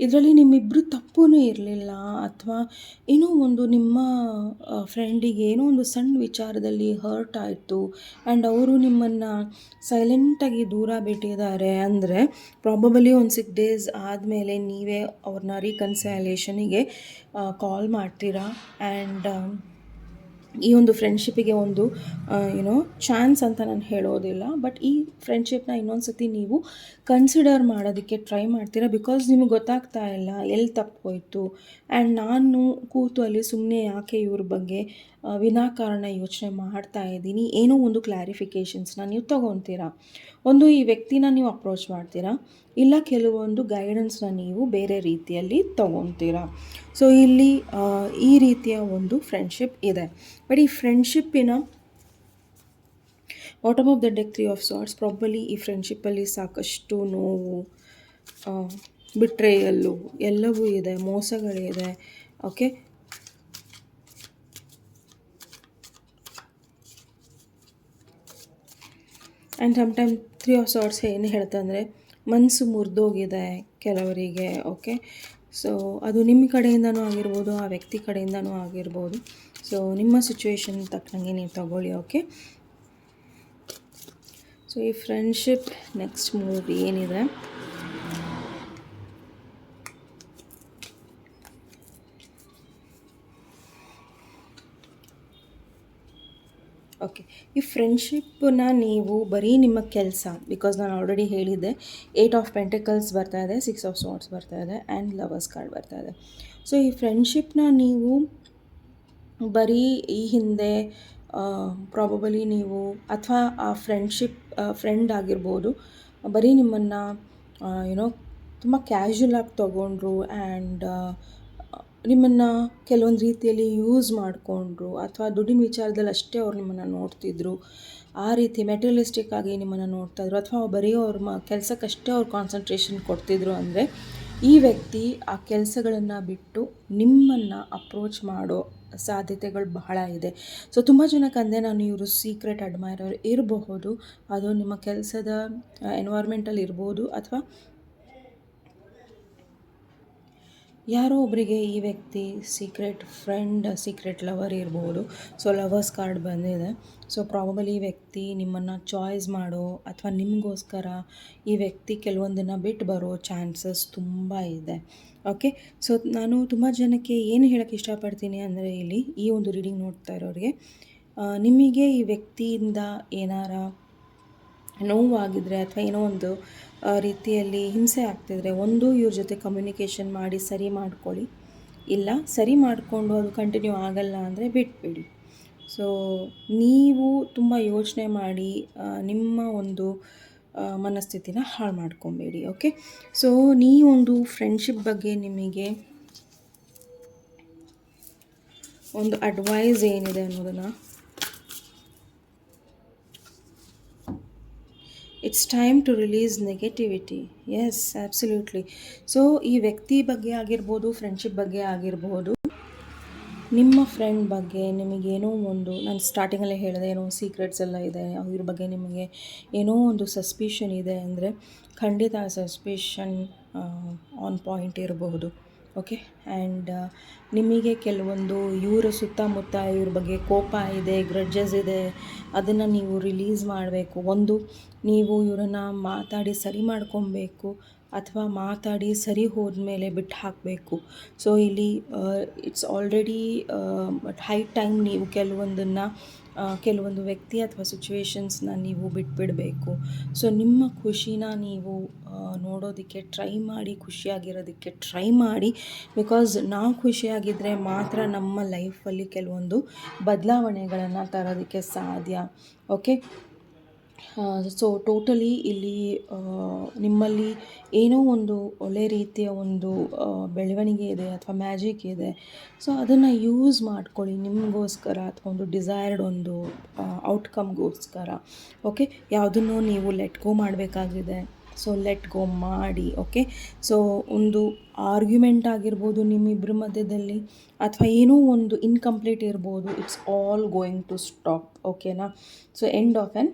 ಇದರಲ್ಲಿ ನಿಮ್ಮಿಬ್ಬರು ತಪ್ಪೂ ಇರಲಿಲ್ಲ, ಅಥವಾ ಏನೋ ಒಂದು ನಿಮ್ಮ ಫ್ರೆಂಡಿಗೆ ಏನೋ ಒಂದು ಸಣ್ಣ ವಿಚಾರದಲ್ಲಿ ಹರ್ಟ್ ಆಯಿತು ಆ್ಯಂಡ್ ಅವರು ನಿಮ್ಮನ್ನು ಸೈಲೆಂಟಾಗಿ ದೂರ ಬಿಟ್ಟಿದ್ದಾರೆ ಅಂದರೆ, ಪ್ರಾಬಬಲಿ ಒಂದು 6 days ಆದಮೇಲೆ ನೀವೇ ಅವ್ರನ್ನ ರೀಕನ್ಸೈಲೇಷನಿಗೆ ಕಾಲ್ ಮಾಡ್ತೀರಾ. ಆ್ಯಂಡ್ ಈ ಒಂದು ಫ್ರೆಂಡ್ಶಿಪ್ಪಿಗೆ ಒಂದು ಚಾನ್ಸ್ ಅಂತ ನಾನು ಹೇಳೋದಿಲ್ಲ, ಬಟ್ ಈ ಫ್ರೆಂಡ್ಶಿಪ್ನ ಇನ್ನೊಂದು ಸತಿ ನೀವು ಕನ್ಸಿಡರ್ ಮಾಡೋದಕ್ಕೆ ಟ್ರೈ ಮಾಡ್ತೀರಾ. ಬಿಕಾಸ್ ನಿಮಗೆ ಗೊತ್ತಾಗ್ತಾ ಇಲ್ಲ ಎಲ್ಲಿ ತಪ್ಪೋಯ್ತು, ಆ್ಯಂಡ್ ನಾನು ಕೂತು ಅಲ್ಲಿ ಸುಮ್ಮನೆ ಯಾಕೆ ಇವ್ರ ಬಗ್ಗೆ ವಿನಾಕಾರಣ ಯೋಚನೆ ಮಾಡ್ತಾ ಇದ್ದೀನಿ, ಏನೋ ಒಂದು ಕ್ಲಾರಿಫಿಕೇಷನ್ಸ್ನ ನೀವು ತೊಗೊತೀರಾ. ಒಂದು ಈ ವ್ಯಕ್ತಿನ ನೀವು ಅಪ್ರೋಚ್ ಮಾಡ್ತೀರಾ, ಇಲ್ಲ ಕೆಲವೊಂದು ಗೈಡೆನ್ಸ್ನ ನೀವು ಬೇರೆ ರೀತಿಯಲ್ಲಿ ತೊಗೊತೀರಾ. ಸೊ ಇಲ್ಲಿ ಈ ರೀತಿಯ ಒಂದು ಫ್ರೆಂಡ್ಶಿಪ್ ಇದೆ. ಬಟ್ ಈ ಫ್ರೆಂಡ್ಶಿಪ್ಪಿನ bottom of the deck 3 of Swords. Probably ಈ ಫ್ರೆಂಡ್ಶಿಪ್ಪಲ್ಲಿ ಸಾಕಷ್ಟು ನೋವು, ಬಿಟ್ರೇಯಲ್ಲು ಎಲ್ಲವೂ ಇದೆ, ಮೋಸಗಳಿದೆ. Okay. And sometime 3 of Swords ಏನು ಹೇಳ್ತಂದರೆ, ಮನಸ್ಸು ಮುರಿದೋಗಿದೆ ಕೆಲವರಿಗೆ. ಓಕೆ. ಸೊ ಅದು ನಿಮ್ಮ ಕಡೆಯಿಂದನೂ ಆಗಿರ್ಬೋದು, ಆ ವ್ಯಕ್ತಿ ಕಡೆಯಿಂದನೂ ಆಗಿರ್ಬೋದು. ಸೊ ನಿಮ್ಮ ಸಿಚುವೇಶನ್ ತಕ್ಕಂಗೆ ನೀವು ತಗೊಳ್ಳಿ. ಓಕೆ. ಸೊ ಈ ಫ್ರೆಂಡ್ಶಿಪ್ ನೆಕ್ಸ್ಟ್ ಮೂವ್ ಏನಿದೆ, ಓಕೆ. ಈ ಫ್ರೆಂಡ್ಶಿಪ್ಪನ್ನ ನೀವು ಬರೀ ನಿಮ್ಮ ಕೆಲಸ, ಬಿಕಾಸ್ ನಾನು ಆಲ್ರೆಡಿ ಹೇಳಿದ್ದೆ 8 of Pentacles ಬರ್ತಾ ಇದೆ, 6 of Swords ಬರ್ತಾ ಇದೆ, ಆ್ಯಂಡ್ ಲವರ್ಸ್ ಕಾರ್ಡ್ ಬರ್ತಾ ಇದೆ. ಸೊ ಈ ಫ್ರೆಂಡ್ಶಿಪ್ನ ನೀವು ಬರೀ ಈ ಹಿಂದೆ ಪ್ರಾಬಬಲಿ ನೀವು, ಅಥವಾ ಆ ಫ್ರೆಂಡ್ ಆಗಿರ್ಬೋದು, ಬರೀ ನಿಮ್ಮನ್ನು ತುಂಬ ಕ್ಯಾಶುಯಲಾಗಿ ತೊಗೊಂಡ್ರು ಆ್ಯಂಡ್ ನಿಮ್ಮನ್ನು ಕೆಲವೊಂದು ರೀತಿಯಲ್ಲಿ ಯೂಸ್ ಮಾಡಿಕೊಂಡ್ರು, ಅಥವಾ ದುಡ್ಡಿನ ವಿಚಾರದಲ್ಲಿ ಅಷ್ಟೇ ಅವ್ರು ನಿಮ್ಮನ್ನು ನೋಡ್ತಿದ್ರು, ಆ ರೀತಿ ಮೆಟೀರಿಯಲಿಸ್ಟಿಕ್ ಆಗಿ ನಿಮ್ಮನ್ನು ನೋಡ್ತಾಯಿದ್ರು, ಅಥವಾ ಬರೀ ಅವ್ರ ಕೆಲಸಕ್ಕಷ್ಟೇ ಅವ್ರು ಕಾನ್ಸಂಟ್ರೇಷನ್ ಕೊಡ್ತಿದ್ರು ಅಂದರೆ ಈ ವ್ಯಕ್ತಿ ಆ ಕೆಲಸಗಳನ್ನು ಬಿಟ್ಟು ನಿಮ್ಮನ್ನು ಅಪ್ರೋಚ್ ಮಾಡೋ ಸಾಧ್ಯತೆಗಳು ಬಹಳ ಇದೆ. ಸೊ ತುಂಬ ಜನಕ್ಕೆ ಅಂದೆ ನಾನು ಇವರು ಸೀಕ್ರೆಟ್ ಅಡ್ಮೈರರ್ ಇರಬಹುದು. ಅದು ನಿಮ್ಮ ಕೆಲಸದ ಎನ್ವೈರ್ಮೆಂಟಲ್ಲಿ ಇರ್ಬೋದು, ಅಥವಾ ಯಾರೋ ಒಬ್ಬರಿಗೆ ಈ ವ್ಯಕ್ತಿ ಸೀಕ್ರೆಟ್ ಫ್ರೆಂಡ್, ಸೀಕ್ರೆಟ್ ಲವರ್ ಇರ್ಬೋದು. ಸೊ ಲವರ್ಸ್ ಕಾರ್ಡ್ ಬಂದಿದೆ. ಸೊ ಪ್ರಾಬಬಲಿ ಈ ವ್ಯಕ್ತಿ ನಿಮ್ಮನ್ನು ಚಾಯ್ಸ್ ಮಾಡೋ ಅಥವಾ ನಿಮಗೋಸ್ಕರ ಈ ವ್ಯಕ್ತಿ ಕೆಲವೊಂದನ್ನು ಬಿಟ್ಟು ಬರೋ ಚಾನ್ಸಸ್ ತುಂಬ ಇದೆ. ಓಕೆ, ಸೊ ನಾನು ತುಂಬ ಜನಕ್ಕೆ ಏನು ಹೇಳೋಕ್ಕೆ ಇಷ್ಟಪಡ್ತೀನಿ ಅಂದರೆ, ಇಲ್ಲಿ ಈ ಒಂದು ರೀಡಿಂಗ್ ನೋಡ್ತಾ ಇರೋರಿಗೆ ನಿಮಗೆ ಈ ವ್ಯಕ್ತಿಯಿಂದ ಏನಾರ ನೋವಾಗಿದ್ದರೆ ಅಥವಾ ಏನೋ ಒಂದು ರೀತಿಯಲ್ಲಿ ಹಿಂಸೆ ಆಗ್ತಿದ್ರೆ, ಒಂದು ಇವ್ರ ಜೊತೆ ಕಮ್ಯುನಿಕೇಷನ್ ಮಾಡಿ ಸರಿ ಮಾಡ್ಕೊಳ್ಳಿ. ಇಲ್ಲ ಸರಿ ಮಾಡಿಕೊಂಡು ಅದು ಕಂಟಿನ್ಯೂ ಆಗಲ್ಲ ಅಂದರೆ ಬಿಟ್ಬಿಡಿ. ಸೊ ನೀವು ತುಂಬ ಯೋಚನೆ ಮಾಡಿ ನಿಮ್ಮ ಒಂದು ಮನಸ್ಥಿತಿನ ಹಾಳು ಮಾಡ್ಕೊಬೇಡಿ. ಓಕೆ, ಸೊ ಒಂದು ಫ್ರೆಂಡ್ಶಿಪ್ ಬಗ್ಗೆ ನಿಮಗೆ ಒಂದು ಅಡ್ವೈಸ್ ಏನಿದೆ ಅನ್ನೋದನ್ನು, it's time to release negativity. Yes, absolutely. So ಈ ವ್ಯಕ್ತಿ ಬಗ್ಗೆ ಆಗಿರ್ಬೋದು, ಫ್ರೆಂಡ್ಶಿಪ್ ಬಗ್ಗೆ ಆಗಿರ್ಬೋದು, ನಿಮ್ಮ ಫ್ರೆಂಡ್ ಬಗ್ಗೆ ನಿಮಗೇನೋ ಒಂದು, ನಾನು ಸ್ಟಾರ್ಟಿಂಗಲ್ಲೇ ಹೇಳಿದೆ, ಏನೋ ಸೀಕ್ರೆಟ್ಸ್ ಎಲ್ಲ ಇದೆ, ಅವ್ರ ಬಗ್ಗೆ ನಿಮಗೆ ಏನೋ ಒಂದು ಸಸ್ಪಿಷನ್ ಇದೆ ಅಂದರೆ ಖಂಡಿತ ಆ ಸಸ್ಪಿಷನ್ ಆನ್ ಪಾಯಿಂಟ್ ಇರಬಹುದು. ಓಕೆ, ಆ್ಯಂಡ್ ನಿಮಗೆ ಕೆಲವೊಂದು ಇವರ ಸುತ್ತಮುತ್ತ ಇವ್ರ ಬಗ್ಗೆ ಕೋಪ ಇದೆ, ಗ್ರಡ್ಜಸ್ ಇದೆ, ಅದನ್ನು ನೀವು ರಿಲೀಸ್ ಮಾಡಬೇಕು. ಒಂದು, ನೀವು ಇವರನ್ನು ಮಾತಾಡಿ ಸರಿ ಮಾಡ್ಕೊಬೇಕು, ಅಥವಾ ಮಾತಾಡಿ ಸರಿ ಹೋದ್ಮೇಲೆ ಬಿಟ್ಟು ಹಾಕಬೇಕು. ಸೊ ಇಲ್ಲಿ ಇಟ್ಸ್ ಆಲ್ರೆಡಿ ಹೈ ಟೈಮ್ ನೀವು ಕೆಲವೊಂದು ವ್ಯಕ್ತಿ ಅಥವಾ ಸಿಚುವೇಶನ್ಸ್ನ ನೀವು ಬಿಟ್ಬಿಡಬೇಕು. ಸೊ ನಿಮ್ಮ ಖುಷಿನ ನೀವು ನೋಡೋದಕ್ಕೆ ಟ್ರೈ ಮಾಡಿ, ಖುಷಿಯಾಗಿರೋದಕ್ಕೆ ಟ್ರೈ ಮಾಡಿ. ಬಿಕಾಸ್ ನಾವು ಖುಷಿಯಾಗಿದ್ದರೆ ಮಾತ್ರ ನಮ್ಮ ಲೈಫಲ್ಲಿ ಕೆಲವೊಂದು ಬದಲಾವಣೆಗಳನ್ನು ತರೋದಕ್ಕೆ ಸಾಧ್ಯ. ಓಕೆ, ಸೊ ಟೋಟಲಿ ಇಲ್ಲಿ ನಿಮ್ಮಲ್ಲಿ ಏನೋ ಒಂದು ಒಳ್ಳೆ ರೀತಿಯ ಒಂದು ಬೆಳವಣಿಗೆ ಇದೆ ಅಥವಾ ಮ್ಯಾಜಿಕ್ ಇದೆ. ಸೊ ಅದನ್ನು ಯೂಸ್ ಮಾಡ್ಕೊಳ್ಳಿ ನಿಮಗೋಸ್ಕರ, ಅಥವಾ ಒಂದು ಡಿಸೈರ್ಡ್ ಒಂದು ಔಟ್ಕಮ್ಗೋಸ್ಕರ. ಓಕೆ, ಯಾವುದನ್ನು ನೀವು ಲೆಟ್ ಗೋ ಮಾಡಬೇಕಾಗಿದೆ, ಸೊ ಲೆಟ್ ಗೋ ಮಾಡಿ. ಓಕೆ, ಸೊ ಒಂದು ಆರ್ಗ್ಯುಮೆಂಟ್ ಆಗಿರ್ಬೋದು ನಿಮ್ಮಿಬ್ಬರ ಮಧ್ಯದಲ್ಲಿ, ಅಥವಾ ಏನೋ ಒಂದು ಇನ್ಕಂಪ್ಲೀಟ್ ಇರ್ಬೋದು, it's all going to stop. ಓಕೆನಾ? So end of an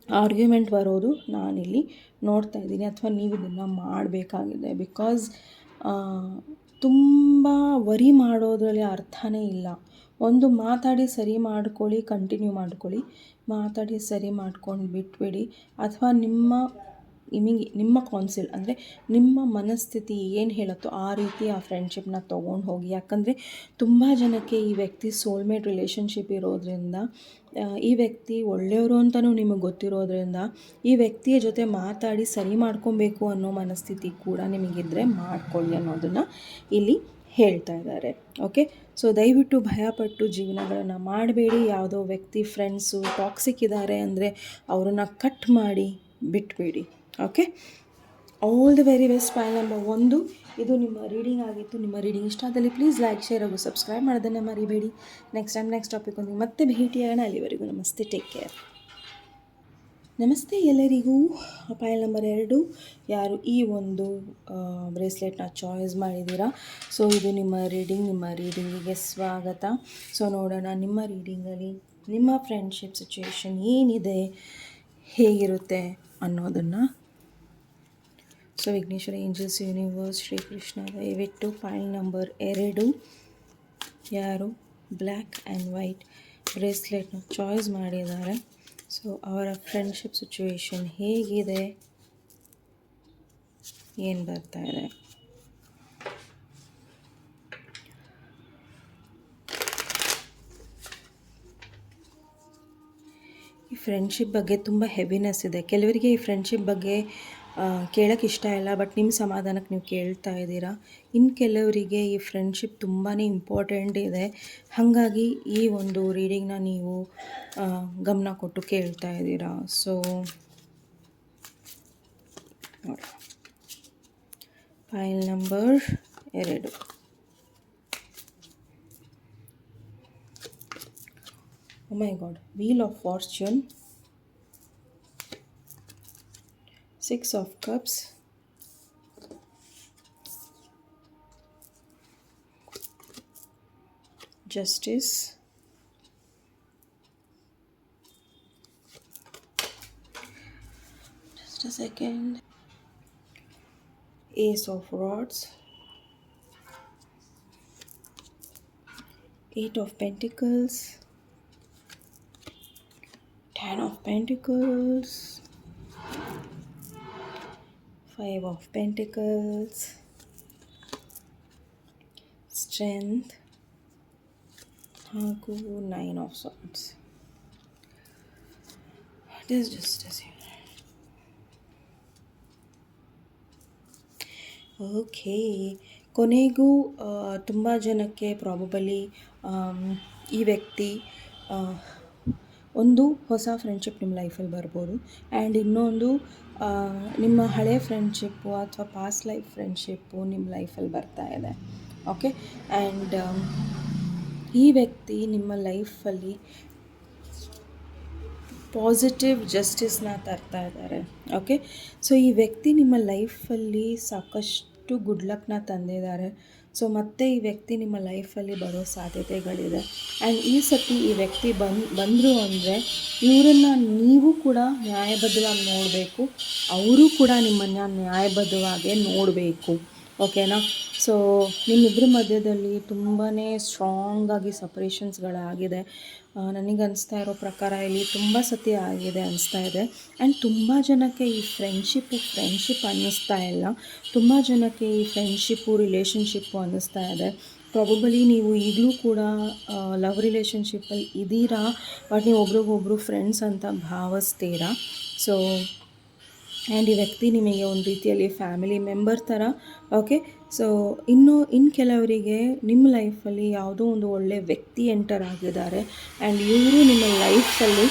argument ಬರೋದು ನಾನಿಲ್ಲಿ ನೋಡ್ತಾ ಇದ್ದೀನಿ, ಅಥವಾ ನೀವು ಇದನ್ನು ಮಾಡಬೇಕಾಗಿದೆ. ಬಿಕಾಸ್ ತುಂಬ ವರಿ ಮಾಡೋದ್ರಲ್ಲಿ ಅರ್ಥನೇ ಇಲ್ಲ. ಒಂದು ಮಾತಾಡಿ ಸರಿ ಮಾಡ್ಕೊಳ್ಳಿ, ಕಂಟಿನ್ಯೂ ಮಾಡ್ಕೊಳ್ಳಿ. ಮಾತಾಡಿ ಸರಿ ಮಾಡ್ಕೊಂಡು ಬಿಟ್ಬಿಡಿ. ಅಥವಾ ನಿಮ್ಮ ಕೌನ್ಸಿಲ್ ಅಂದರೆ ನಿಮ್ಮ ಮನಸ್ಥಿತಿ ಏನು ಹೇಳುತ್ತೋ ಆ ರೀತಿ ಆ ಫ್ರೆಂಡ್ಶಿಪ್ನ ತೊಗೊಂಡು ಹೋಗಿ. ಯಾಕಂದರೆ ತುಂಬ ಜನಕ್ಕೆ ಈ ವ್ಯಕ್ತಿ ಸೋಲ್ಮೇಟ್ ರಿಲೇಷನ್ಶಿಪ್ ಇರೋದ್ರಿಂದ, ಈ ವ್ಯಕ್ತಿ ಒಳ್ಳೆಯವರು ಅಂತಲೂ ನಿಮಗೆ ಗೊತ್ತಿರೋದ್ರಿಂದ, ಈ ವ್ಯಕ್ತಿಯ ಜೊತೆ ಮಾತಾಡಿ ಸರಿ ಮಾಡ್ಕೊಬೇಕು ಅನ್ನೋ ಮನಸ್ಥಿತಿ ಕೂಡ ನಿಮಗಿದ್ರೆ ಮಾಡ್ಕೊಳ್ಳಿ ಅನ್ನೋದನ್ನು ಇಲ್ಲಿ ಹೇಳ್ತಾ ಇದ್ದಾರೆ. ಓಕೆ, ಸೊ ದಯವಿಟ್ಟು ಭಯಪಟ್ಟು ಜೀವನಗಳನ್ನು ಮಾಡಬೇಡಿ. ಯಾವುದೋ ವ್ಯಕ್ತಿ ಫ್ರೆಂಡ್ಸು ಟಾಕ್ಸಿಕ್ ಇದ್ದಾರೆ ಅಂದರೆ ಅವರನ್ನು ಕಟ್ ಮಾಡಿ ಬಿಟ್ಬೇಡಿ. Okay, all the very best. File number 1 ಇದು ನಿಮ್ಮ ರೀಡಿಂಗ್ ಆಗಿತ್ತು. ನಿಮ್ಮ ರೀಡಿಂಗ್ ಇಷ್ಟ ಆದಲ್ಲಿ ಪ್ಲೀಸ್ ಲೈಕ್, ಶೇರ್ ಹಾಗೂ ಸಬ್ಸ್ಕ್ರೈಬ್ ಮಾಡೋದನ್ನು ಮರಿಬೇಡಿ. ನೆಕ್ಸ್ಟ್ ಟಾಪಿಕ್ ಒಂದಿಗೆ ಮತ್ತೆ ಭೇಟಿಯಾಗೋಣ. ಅಲ್ಲಿವರೆಗೂ ನಮಸ್ತೆ, ಟೇಕ್ ಕೇರ್. ನಮಸ್ತೆ ಎಲ್ಲರಿಗೂ. ಫೈಲ್ ನಂಬರ್ 2, ಯಾರು ಈ ಒಂದು ಬ್ರೇಸ್ಲೆಟ್ನ ಚಾಯ್ಸ್ ಮಾಡಿದ್ದೀರಾ, ಸೊ ಇದು ನಿಮ್ಮ ರೀಡಿಂಗಿಗೆ ಸ್ವಾಗತ. ಸೊ ನೋಡೋಣ ನಿಮ್ಮ ರೀಡಿಂಗಲ್ಲಿ ನಿಮ್ಮ ಫ್ರೆಂಡ್ಶಿಪ್ ಸಿಚುವೇಶನ್ ಏನಿದೆ, ಹೇಗಿರುತ್ತೆ ಅನ್ನೋದನ್ನು. So Vighneshwara, angels, universe, Shrikrishna ದಯವಿಟ್ಟು ಫೈಲ್ ನಂಬರ್ 2 ಯಾರು ಬ್ಲ್ಯಾಕ್ ಆ್ಯಂಡ್ ವೈಟ್ ಬ್ರೇಸ್ಲೆಟ್ನ ಚಾಯ್ಸ್ ಮಾಡಿದ್ದಾರೆ, ಸೊ ಅವರ ಫ್ರೆಂಡ್ಶಿಪ್ ಸಿಚುವೇಶನ್ ಹೇಗಿದೆ, ಏನು ಬರ್ತಾ ಇದೆ. ಈ ಫ್ರೆಂಡ್ಶಿಪ್ ಬಗ್ಗೆ ತುಂಬ ಹೆವಿನೆಸ್ ಇದೆ. ಕೆಲವರಿಗೆ ಈ ಫ್ರೆಂಡ್ಶಿಪ್ ಬಗ್ಗೆ ಕೇಳೋಕ್ಕೆ ಇಷ್ಟ ಇಲ್ಲ, ಬಟ್ ನಿಮ್ಮ ಸಮಾಧಾನಕ್ಕೆ ನೀವು ಕೇಳ್ತಾ ಇದ್ದೀರಾ. ಇನ್ನು ಕೆಲವರಿಗೆ ಈ ಫ್ರೆಂಡ್ಶಿಪ್ ತುಂಬಾ ಇಂಪಾರ್ಟೆಂಟ್ ಇದೆ, ಹಾಗಾಗಿ ಈ ಒಂದು ರೀಡಿಂಗ್ನ ನೀವು ಗಮನ ಕೊಟ್ಟು ಕೇಳ್ತಾ ಇದ್ದೀರಾ. ಸೊ ನೋಡಿ, file number 2. Oh my God, Wheel of Fortune, 6 of Cups, Justice. Just a second. Ace of Rods. 8 of Pentacles. 10 of Pentacles. 5 of Pentacles. Strength. ಹಾಗೂ 9 of Swords. It is justice here. Okay, ಕೊನೆಗೂ ತುಂಬ ಜನಕ್ಕೆ probably ಈ ವ್ಯಕ್ತಿ ಒಂದು ಹೊಸ friendship ನಿಮ್ಮ ಲೈಫಲ್ಲಿ ಬರ್ಬೋದು. ಆ್ಯಂಡ್ ಇನ್ನೊಂದು ನಿಮ್ಮ ಹಳೆ ಫ್ರೆಂಡ್ಶಿಪ್ಪು ಅಥವಾ ಪಾಸ್ಟ್ ಲೈಫ್ ಫ್ರೆಂಡ್ಶಿಪ್ಪು ನಿಮ್ಮ ಲೈಫಲ್ಲಿ ಬರ್ತಾ ಇದೆ. ಓಕೆ, ಆ್ಯಂಡ್ ಈ ವ್ಯಕ್ತಿ ನಿಮ್ಮ ಲೈಫಲ್ಲಿ ಪಾಸಿಟಿವ್ ಜಸ್ಟಿಸ್ನ ತರ್ತಾ ಇದ್ದಾರೆ. ಓಕೆ, ಸೊ ಈ ವ್ಯಕ್ತಿ ನಿಮ್ಮ ಲೈಫಲ್ಲಿ ಸಾಕಷ್ಟು ಗುಡ್ ಲಕ್ನ ತಂದಿದ್ದಾರೆ. ಸೊ ಮತ್ತೆ ಈ ವ್ಯಕ್ತಿ ನಿಮ್ಮ ಲೈಫಲ್ಲಿ ಬರೋ ಸಾಧ್ಯತೆಗಳಿದೆ. ಆ್ಯಂಡ್ ಈ ಸತಿ ಈ ವ್ಯಕ್ತಿ ಬಂದರು ಅಂದರೆ ಇವರನ್ನು ನೀವು ಕೂಡ ನ್ಯಾಯಬದ್ಧವಾಗಿ ನೋಡಬೇಕು, ಅವರು ಕೂಡ ನಿಮ್ಮನ್ನು ನ್ಯಾಯಬದ್ಧವಾಗಿ ನೋಡಬೇಕು. ಓಕೆನಾ? ಸೊ ನಿಮ್ಮಿಬ್ಬರ ಮಧ್ಯದಲ್ಲಿ ತುಂಬಾ ಸ್ಟ್ರಾಂಗಾಗಿ ಸಪ್ರೇಷನ್ಸ್ಗಳಾಗಿದೆ. ನನಗೆ ಅನಿಸ್ತಾ ಇರೋ ಪ್ರಕಾರ ಇಲ್ಲಿ ತುಂಬ ಸತಿ ಆಗಿದೆ ಅನಿಸ್ತಾ ಇದೆ. ಆ್ಯಂಡ್ ತುಂಬ ಜನಕ್ಕೆ ಈ ಫ್ರೆಂಡ್ಶಿಪ್ ಅನ್ನಿಸ್ತಾ ಇಲ್ಲ. ತುಂಬ ಜನಕ್ಕೆ ಈ ರಿಲೇಷನ್ಶಿಪ್ಪು ಅನ್ನಿಸ್ತಾ ಇದೆ. ಪ್ರಾಬಬಲಿ ನೀವು ಈಗಲೂ ಕೂಡ ಲವ್ ರಿಲೇಷನ್ಶಿಪ್ಪಲ್ಲಿ ಇದ್ದೀರಾ, ಬಟ್ ನೀವು ಒಬ್ರಿಗೊಬ್ರು ಫ್ರೆಂಡ್ಸ್ ಅಂತ ಭಾವಿಸ್ತೀರಾ. ಸೊ ಆ್ಯಂಡ್ ಈ ವ್ಯಕ್ತಿ ನಿಮಗೆ ಒಂದು ರೀತಿಯಲ್ಲಿ ಫ್ಯಾಮಿಲಿ ಮೆಂಬರ್ ಥರ. ಓಕೆ, ಸೊ ಇನ್ನು ಕೆಲವರಿಗೆ ನಿಮ್ಮ ಲೈಫಲ್ಲಿ ಯಾವುದೋ ಒಂದು ಒಳ್ಳೆಯ ವ್ಯಕ್ತಿ ಎಂಟರ್ ಆಗಿದ್ದಾರೆ. ಆ್ಯಂಡ್ ಇವರು ನಿಮ್ಮ ಲೈಫಲ್ಲಿ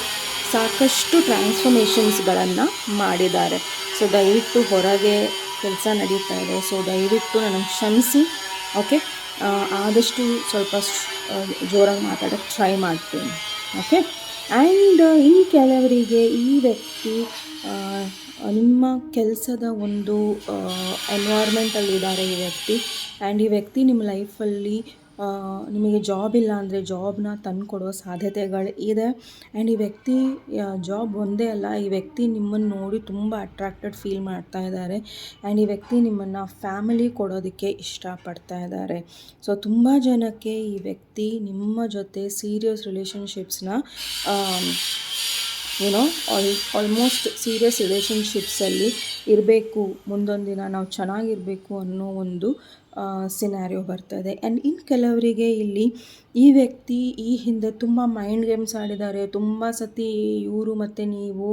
ಸಾಕಷ್ಟು ಟ್ರಾನ್ಸ್ಫಾರ್ಮೇಷನ್ಸ್ಗಳನ್ನು ಮಾಡಿದ್ದಾರೆ. ಸೊ ದಯವಿಟ್ಟು ಹೊರಗೆ ಕೆಲಸ ನಡೀತಾ ಇದೆ, ಸೊ ದಯವಿಟ್ಟು ನನಗೆ ಕ್ಷಮಿಸಿ. ಓಕೆ, ಆದಷ್ಟು ಸ್ವಲ್ಪ ಜೋರಾಗಿ ಮಾತಾಡೋಕ್ಕೆ ಟ್ರೈ ಮಾಡ್ತೀನಿ. ಓಕೆ, ಆ್ಯಂಡ್ ಇನ್ನು ಕೆಲವರಿಗೆ ಈ ವ್ಯಕ್ತಿ ನಿಮ್ಮ ಕೆಲಸದ ಒಂದು ಎನ್ವೈರ್ಮೆಂಟಲ್ಲಿದ್ದಾರೆ ಈ ವ್ಯಕ್ತಿ. ಆ್ಯಂಡ್ ಈ ವ್ಯಕ್ತಿ ನಿಮ್ಮ ಲೈಫಲ್ಲಿ ನಿಮಗೆ ಜಾಬ್ ಇಲ್ಲ ಅಂದರೆ ಜಾಬ್ನ ತಂದುಕೊಡೋ ಸಾಧ್ಯತೆಗಳು ಇದೆ. ಆ್ಯಂಡ್ ಈ ವ್ಯಕ್ತಿ ಜಾಬ್ ಒಂದೇ ಅಲ್ಲ, ಈ ವ್ಯಕ್ತಿ ನಿಮ್ಮನ್ನು ನೋಡಿ ತುಂಬ ಅಟ್ರಾಕ್ಟೆಡ್ ಫೀಲ್ ಮಾಡ್ತಾ ಇದ್ದಾರೆ. ಆ್ಯಂಡ್ ಈ ವ್ಯಕ್ತಿ ನಿಮ್ಮನ್ನು ಫ್ಯಾಮಿಲಿ ಕೊಡೋದಕ್ಕೆ ಇಷ್ಟಪಡ್ತಾ ಇದ್ದಾರೆ. ಸೊ ತುಂಬ ಜನಕ್ಕೆ ಈ ವ್ಯಕ್ತಿ ನಿಮ್ಮ ಜೊತೆ ಸೀರಿಯಸ್ ರಿಲೇಷನ್ಶಿಪ್ಸ್ನ ಆಲ್ಮೋಸ್ಟ್ ಸೀರಿಯಸ್ ರಿಲೇಷನ್ಶಿಪ್ಸಲ್ಲಿ ಇರಬೇಕು, ಮುಂದೊಂದು ದಿನ ನಾವು ಚೆನ್ನಾಗಿರಬೇಕು ಅನ್ನೋ ಒಂದು ಸಿನಾರಿಯೋ ಬರ್ತದೆ. ಆ್ಯಂಡ್ ಇನ್ನು ಕೆಲವರಿಗೆ ಇಲ್ಲಿ ಈ ವ್ಯಕ್ತಿ ಈ ಹಿಂದೆ ತುಂಬ ಮೈಂಡ್ ಗೇಮ್ಸ್ ಆಡಿದ್ದಾರೆ. ತುಂಬ ಸತಿ ಇವರು ಮತ್ತು ನೀವು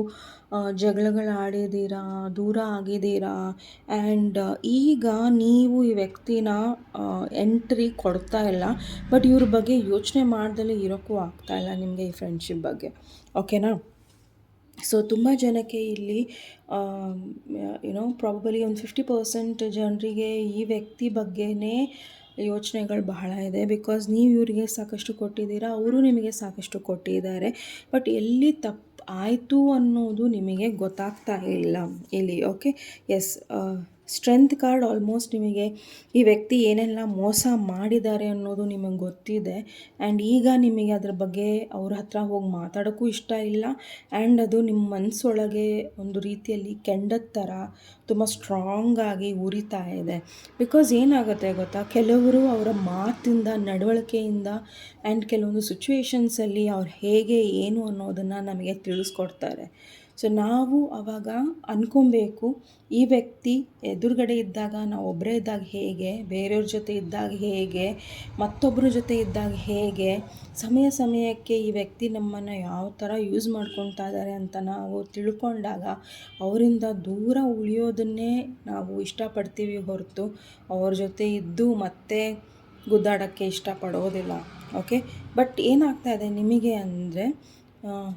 ಜಗಳಗಳಾಡಿದ್ದೀರಾ, ದೂರ ಆಗಿದ್ದೀರಾ. ಆ್ಯಂಡ್ ಈಗ ನೀವು ಈ ವ್ಯಕ್ತಿನ ಎಂಟ್ರಿ ಕೊಡ್ತಾ ಇಲ್ಲ, ಬಟ್ ಇವ್ರ ಬಗ್ಗೆ ಯೋಚನೆ ಮಾಡ್ದಲೇ ಇರೋಕ್ಕೂ ಆಗ್ತಾಯಿಲ್ಲ ನಿಮಗೆ ಈ ಫ್ರೆಂಡ್ಶಿಪ್ ಬಗ್ಗೆ. ಓಕೆನಾ? ಸೊ ತುಂಬ ಜನಕ್ಕೆ ಇಲ್ಲಿ ಪ್ರಾಬಬಲಿ ಒಂದು 50% ಜನರಿಗೆ ಈ ವ್ಯಕ್ತಿ ಬಗ್ಗೆನೇ ಯೋಚನೆಗಳು ಬಹಳ ಇದೆ. ಬಿಕಾಸ್ ನೀವು ಇವರಿಗೆ ಸಾಕಷ್ಟು ಕೊಟ್ಟಿದ್ದೀರಾ, ಅವರು ನಿಮಗೆ ಸಾಕಷ್ಟು ಕೊಟ್ಟಿದ್ದಾರೆ. ಬಟ್ ಎಲ್ಲಿ ತಪ್ಪು ಆಯಿತು ಅನ್ನೋದು ನಿಮಗೆ ಗೊತ್ತಾಗ್ತಾ ಇಲ್ಲ ಇಲ್ಲಿ. Okay, yes, strength card almost ನಿಮಗೆ ಈ ವ್ಯಕ್ತಿ ಏನೆಲ್ಲ ಮೋಸ ಮಾಡಿದ್ದಾರೆ ಅನ್ನೋದು ನಿಮಗೆ ಗೊತ್ತಿದೆ. ಆ್ಯಂಡ್ ಈಗ ನಿಮಗೆ ಅದ್ರ ಬಗ್ಗೆ ಅವ್ರ ಹತ್ರ ಹೋಗಿ ಮಾತಾಡೋಕ್ಕೂ ಇಷ್ಟ ಇಲ್ಲ. ಆ್ಯಂಡ್ ಅದು ನಿಮ್ಮ ಮನಸ್ಸೊಳಗೆ ಒಂದು ರೀತಿಯಲ್ಲಿ ಕೆಂಡದ ಥರ ತುಂಬ ಸ್ಟ್ರಾಂಗಾಗಿ ಉರಿತಾ ಇದೆ. ಬಿಕಾಸ್ ಏನಾಗುತ್ತೆ ಗೊತ್ತಾ, ಕೆಲವರು ಅವರ ಮಾತಿಂದ, ನಡವಳಿಕೆಯಿಂದ ಆ್ಯಂಡ್ ಕೆಲವೊಂದು ಸಿಚುವೇಶನ್ಸಲ್ಲಿ ಅವ್ರು ಹೇಗೆ ಏನು ಅನ್ನೋದನ್ನು ನಮಗೆ ತಿಳಿಸ್ಕೊಡ್ತಾರೆ. ಸೊ ನಾವು ಆವಾಗ ಅಂದ್ಕೊಬೇಕು, ಈ ವ್ಯಕ್ತಿ ಎದುರುಗಡೆ ಇದ್ದಾಗ ನಾವು ಒಬ್ಬರೇ ಇದ್ದಾಗ ಹೇಗೆ, ಬೇರೆಯವ್ರ ಜೊತೆ ಇದ್ದಾಗ ಹೇಗೆ, ಮತ್ತೊಬ್ಬರ ಜೊತೆ ಇದ್ದಾಗ ಹೇಗೆ, ಸಮಯಕ್ಕೆ ಈ ವ್ಯಕ್ತಿ ನಮ್ಮನ್ನು ಯಾವ ಥರ ಯೂಸ್ ಮಾಡ್ಕೊತಾ ಇದ್ದಾರೆ ಅಂತ ನಾವು ತಿಳ್ಕೊಂಡಾಗ ಅವರಿಂದ ದೂರ ಉಳಿಯೋದನ್ನೇ ನಾವು ಇಷ್ಟಪಡ್ತೀವಿ ಹೊರತು ಅವ್ರ ಜೊತೆ ಇದ್ದು ಮತ್ತೆ ಗುದ್ದಾಡೋಕ್ಕೆ ಇಷ್ಟಪಡೋದಿಲ್ಲ. ಓಕೆ, ಬಟ್ ಏನಾಗ್ತಾ ಇದೆ ನಿಮಗೆ ಅಂದರೆ,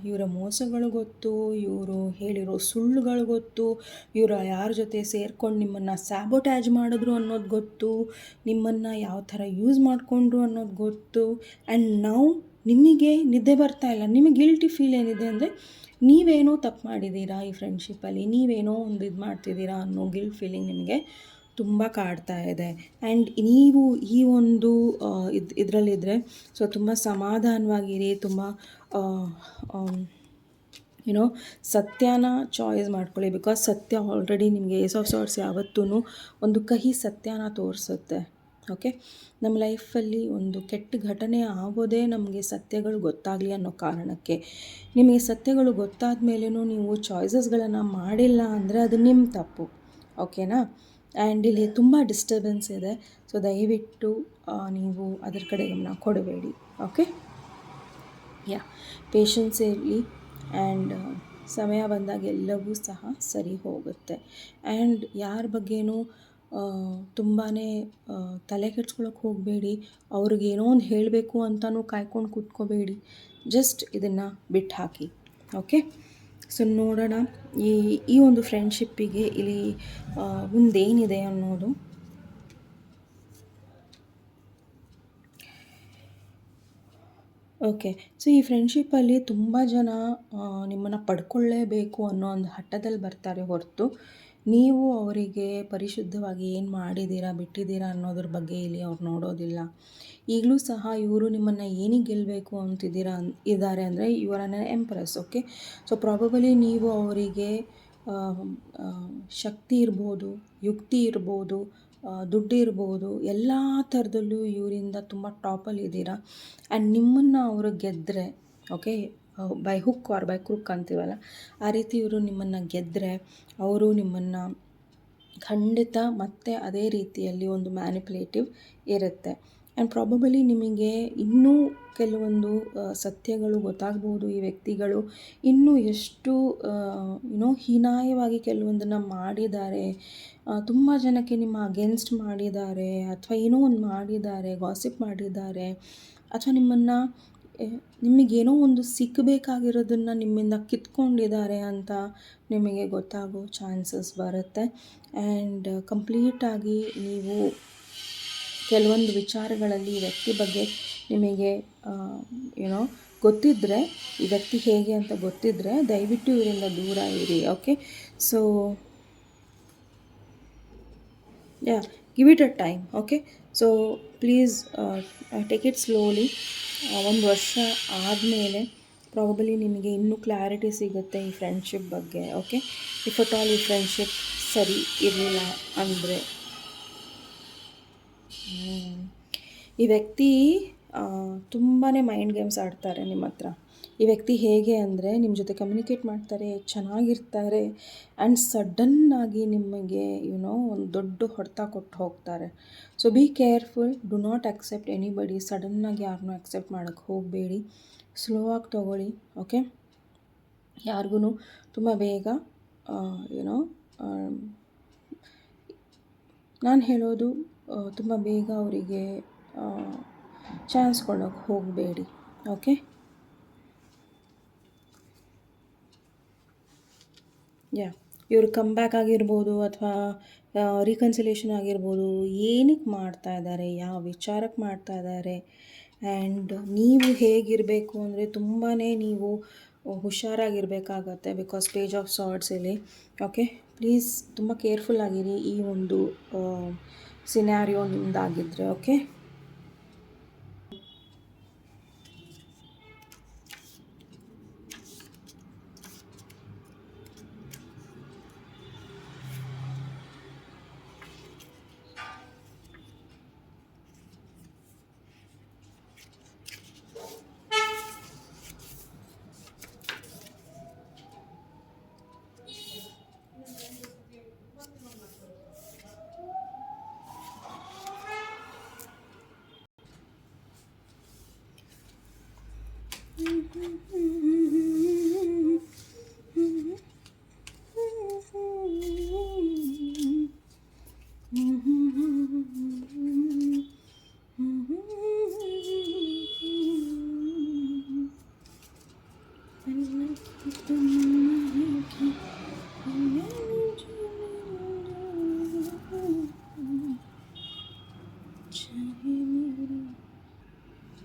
ಇವರ ಮೋಸಗಳು ಗೊತ್ತು, ಇವರು ಹೇಳಿರೋ ಸುಳ್ಳುಗಳು ಗೊತ್ತು, ಇವರು ಯಾರ ಜೊತೆ ಸೇರ್ಕೊಂಡು ನಿಮ್ಮನ್ನು ಸ್ಯಾಬೋಟ್ಯಾಜ್ ಮಾಡಿದ್ರು ಅನ್ನೋದು ಗೊತ್ತು, ನಿಮ್ಮನ್ನು ಯಾವ ಥರ ಯೂಸ್ ಮಾಡಿಕೊಂಡ್ರು ಅನ್ನೋದು ಗೊತ್ತು. ಆ್ಯಂಡ್ ನಾವು ನಿಮಗೆ ನಿದ್ದೆ ಬರ್ತಾ ಇಲ್ಲ. ನಿಮಗೆ ಗಿಲ್ಟಿ ಫೀಲ್ ಏನಿದೆ ಅಂದರೆ, ನೀವೇನೋ ತಪ್ಪು ಮಾಡಿದ್ದೀರಾ ಈ ಫ್ರೆಂಡ್ಶಿಪ್ಪಲ್ಲಿ, ನೀವೇನೋ ಒಂದು ಇದು ಮಾಡ್ತಿದ್ದೀರಾ ಅನ್ನೋ ಗಿಲ್ಟ್ ಫೀಲಿಂಗ್ ನಿಮಗೆ ತುಂಬ ಕಾಡ್ತಾ ಇದೆ. ಆ್ಯಂಡ್ ನೀವು ಈ ಒಂದು ಇದರಲ್ಲಿದ್ದರೆ ಸೊ ತುಂಬ ಸಮಾಧಾನವಾಗಿರಿ, ತುಂಬ ಏನೋ ಸತ್ಯನ ಚಾಯ್ಸ್ ಮಾಡ್ಕೊಳ್ಳಿ. ಬಿಕಾಸ್ ಸತ್ಯ ಆಲ್ರೆಡಿ ನಿಮಗೆ ಏಸ್ ಆಫ್ ಸಾರ್ಟ್ಸ್ ಯಾವತ್ತೂ ಒಂದು ಕಹಿ ಸತ್ಯನ ತೋರಿಸುತ್ತೆ. ಓಕೆ, ನಮ್ಮ ಲೈಫಲ್ಲಿ ಒಂದು ಕೆಟ್ಟ ಘಟನೆ ಆಗೋದೇ ನಮಗೆ ಸತ್ಯಗಳು ಗೊತ್ತಾಗಲಿ ಅನ್ನೋ ಕಾರಣಕ್ಕೆ. ನಿಮಗೆ ಸತ್ಯಗಳು ಗೊತ್ತಾದ ಮೇಲೂ ನೀವು ಚಾಯ್ಸಸ್ಗಳನ್ನು ಮಾಡಿಲ್ಲ ಅಂದರೆ ಅದು ನಿಮ್ಮ ತಪ್ಪು. ಓಕೆನಾ? ಆ್ಯಂಡ್ ಇಲ್ಲಿ ತುಂಬ ಡಿಸ್ಟರ್ಬೆನ್ಸ್ ಇದೆ. ಸೊ ದಯವಿಟ್ಟು ನೀವು ಅದರ ಕಡೆ ಗಮನ ಕೊಡಬೇಡಿ. ಓಕೆ, ಯಾ, ಪೇಷನ್ಸ್ ಇರಲಿ. ಆ್ಯಂಡ್ ಸಮಯ ಬಂದಾಗ ಎಲ್ಲವೂ ಸಹ ಸರಿ ಹೋಗುತ್ತೆ. ಆ್ಯಂಡ್ ಯಾರ ಬಗ್ಗೆನೂ ತುಂಬಾ ತಲೆ ಕೆಡ್ಸ್ಕೊಳಕ್ಕೆ ಹೋಗಬೇಡಿ. ಅವ್ರಿಗೇನೋ ಒಂದು ಹೇಳಬೇಕು ಅಂತಲೂ ಕಾಯ್ಕೊಂಡು ಕೂತ್ಕೋಬೇಡಿ. ಜಸ್ಟ್ ಇದನ್ನು ಬಿಟ್ಟು ಹಾಕಿ. ಓಕೆ, ಸೊ ನೋಡೋಣ ಈ ಒಂದು ಫ್ರೆಂಡ್ಶಿಪ್ಪಿಗೆ ಇಲ್ಲಿ ಮುಂದೇನಿದೆ ಅನ್ನೋದು. ಓಕೆ, ಸೊ ಈ ಫ್ರೆಂಡ್ಶಿಪ್ಪಲ್ಲಿ ತುಂಬ ಜನ ನಿಮ್ಮನ್ನು ಪಡ್ಕೊಳ್ಳೇಬೇಕು ಅನ್ನೋ ಒಂದು ಹಠದಲ್ಲಿ ಬರ್ತಾರೆ ಹೊರತು ನೀವು ಅವರಿಗೆ ಪರಿಶುದ್ಧವಾಗಿ ಏನು ಮಾಡಿದ್ದೀರಾ ಬಿಟ್ಟಿದ್ದೀರಾ ಅನ್ನೋದ್ರ ಬಗ್ಗೆ ಇಲ್ಲಿ ಅವ್ರು ನೋಡೋದಿಲ್ಲ. ಈಗಲೂ ಸಹ ಇವರು ನಿಮ್ಮನ್ನು ಏನಿಗೆ ಗೆಲ್ಲಬೇಕು ಇದ್ದಾರೆ ಅಂದರೆ ಇವರ ಎಂಪ್ರೆಸ್. ಓಕೆ, ಸೊ ಪ್ರಾಬಬಲಿ ನೀವು ಅವರಿಗೆ ಶಕ್ತಿ ಇರ್ಬೋದು, ಯುಕ್ತಿ ಇರ್ಬೋದು, ದುಡ್ಡು ಇರ್ಬೋದು, ಎಲ್ಲ ಥರದಲ್ಲೂ ಇವರಿಂದ ತುಂಬ ಟಾಪಲ್ಲಿದ್ದೀರಾ. ಆ್ಯಂಡ್ ನಿಮ್ಮನ್ನು ಅವರು ಗೆದ್ದರೆ, okay, by hook or by crook ಅಂತೀವಲ್ಲ, ಆ ರೀತಿ ಇವರು ನಿಮ್ಮನ್ನು ಗೆದ್ದರೆ ಅವರು ನಿಮ್ಮನ್ನು ಖಂಡಿತ ಮತ್ತೆ ಅದೇ ರೀತಿಯಲ್ಲಿ ಒಂದು ಮ್ಯಾನಿಪುಲೇಟಿವ್ ಇರುತ್ತೆ. ಆ್ಯಂಡ್ ಪ್ರಾಬಬಲಿ ನಿಮಗೆ ಇನ್ನೂ ಕೆಲವೊಂದು ಸತ್ಯಗಳು ಗೊತ್ತಾಗ್ಬೋದು. ಈ ವ್ಯಕ್ತಿಗಳು ಇನ್ನೂ ಎಷ್ಟು ಹೀನಾಯವಾಗಿ ಕೆಲವೊಂದನ್ನು ಮಾಡಿದ್ದಾರೆ, ತುಂಬ ಜನಕ್ಕೆ ನಿಮ್ಮ ಅಗೇನ್ಸ್ಟ್ ಮಾಡಿದ್ದಾರೆ, ಅಥವಾ ಏನೋ ಒಂದು ಮಾಡಿದ್ದಾರೆ, ಗಾಸಿಪ್ ಮಾಡಿದ್ದಾರೆ, ಅಥವಾ ನಿಮಗೇನೋ ಒಂದು ಸಿಕ್ಕಬೇಕಾಗಿರೋದನ್ನು ನಿಮ್ಮಿಂದ ಕಿತ್ಕೊಂಡಿದ್ದಾರೆ ಅಂತ ನಿಮಗೆ ಗೊತ್ತಾಗೋ ಚಾನ್ಸಸ್ ಬರುತ್ತೆ. ಆ್ಯಂಡ್ ಕಂಪ್ಲೀಟಾಗಿ ನೀವು ಕೆಲವೊಂದು ವಿಚಾರಗಳಲ್ಲಿ ಈ ವ್ಯಕ್ತಿ ಬಗ್ಗೆ ನಿಮಗೆ ಗೊತ್ತಿದ್ದರೆ, ಈ ವ್ಯಕ್ತಿ ಹೇಗೆ ಅಂತ ಗೊತ್ತಿದ್ದರೆ ದಯವಿಟ್ಟು ಇವರಿಂದ ದೂರ ಇರಿ. Okay, so yeah, give it a time. Okay, so please take it slowly. 1 ವರ್ಷ ಆದಮೇಲೆ ಪ್ರಾಬಬಲಿ ನಿಮಗೆ ಇನ್ನೂ ಕ್ಲಾರಿಟಿ ಸಿಗುತ್ತೆ ಈ ಫ್ರೆಂಡ್ಶಿಪ್ ಬಗ್ಗೆ. ಓಕೆ, ಇಫ್ ಅಟ್ ಆಲ್ ಈ ಫ್ರೆಂಡ್ಶಿಪ್ ಸರಿ ಇರಲಿಲ್ಲ ಅಂದರೆ. ಈ ವ್ಯಕ್ತಿ ತುಂಬಾ ಮೈಂಡ್ ಗೇಮ್ಸ್ ಆಡ್ತಾರೆ ನಿಮ್ಮ ಹತ್ರ. ಈ ವ್ಯಕ್ತಿ ಹೇಗೆ ಅಂದರೆ ನಿಮ್ಮ ಜೊತೆ ಕಮ್ಯುನಿಕೇಟ್ ಮಾಡ್ತಾರೆ, ಚೆನ್ನಾಗಿರ್ತಾರೆ, ಆ್ಯಂಡ್ ಸಡನ್ನಾಗಿ ನಿಮಗೆ ಒಂದು ದೊಡ್ಡ ಹೊಡೆತ ಕೊಟ್ಟು ಹೋಗ್ತಾರೆ. So be careful, do not accept anybody. ಸಡನ್ನಾಗಿ ಯಾರನ್ನೂ ಅಕ್ಸೆಪ್ಟ್ ಮಾಡೋಕ್ಕೆ ಹೋಗಬೇಡಿ, ಸ್ಲೋ ಆಗಿ ತೊಗೊಳ್ಳಿ. ಓಕೆ, ಯಾರಿಗೂ ತುಂಬ ಬೇಗ ನಾನು ಹೇಳೋದು ತುಂಬ ಬೇಗ ಅವರಿಗೆ ಚಾನ್ಸ್ ಕೊಡೋಕ್ಕೆ ಹೋಗಬೇಡಿ. ಓಕೆ, ಯಾ, ಇವರು ಕಮ್ ಬ್ಯಾಕ್ ಆಗಿರ್ಬೋದು ಅಥವಾ ರೀಕನ್ಸಿಲೇಷನ್ ಆಗಿರ್ಬೋದು, ಏನಕ್ಕೆ ಮಾಡ್ತಾ ಇದ್ದಾರೆ, ಯಾವ ವಿಚಾರಕ್ಕೆ ಮಾಡ್ತಾ ಇದ್ದಾರೆ. ಆ್ಯಂಡ್ ನೀವು ಹೇಗಿರಬೇಕು ಅಂದರೆ ತುಂಬಾ ನೀವು ಹುಷಾರಾಗಿರಬೇಕಾಗತ್ತೆ. ಬಿಕಾಸ್ ಪೇಜ್ ಆಫ್ ಸಾರ್ಟ್ಸ್ ಇಲ್ಲಿ. ಓಕೆ, ಪ್ಲೀಸ್ ತುಂಬ ಕೇರ್ಫುಲ್ ಆಗಿರಿ ಈ ಒಂದು ಸಿನ್ಯಾರಿಯೋ ನಿಮ್ಮದಾಗಿದ್ದರೆ. ಓಕೆ,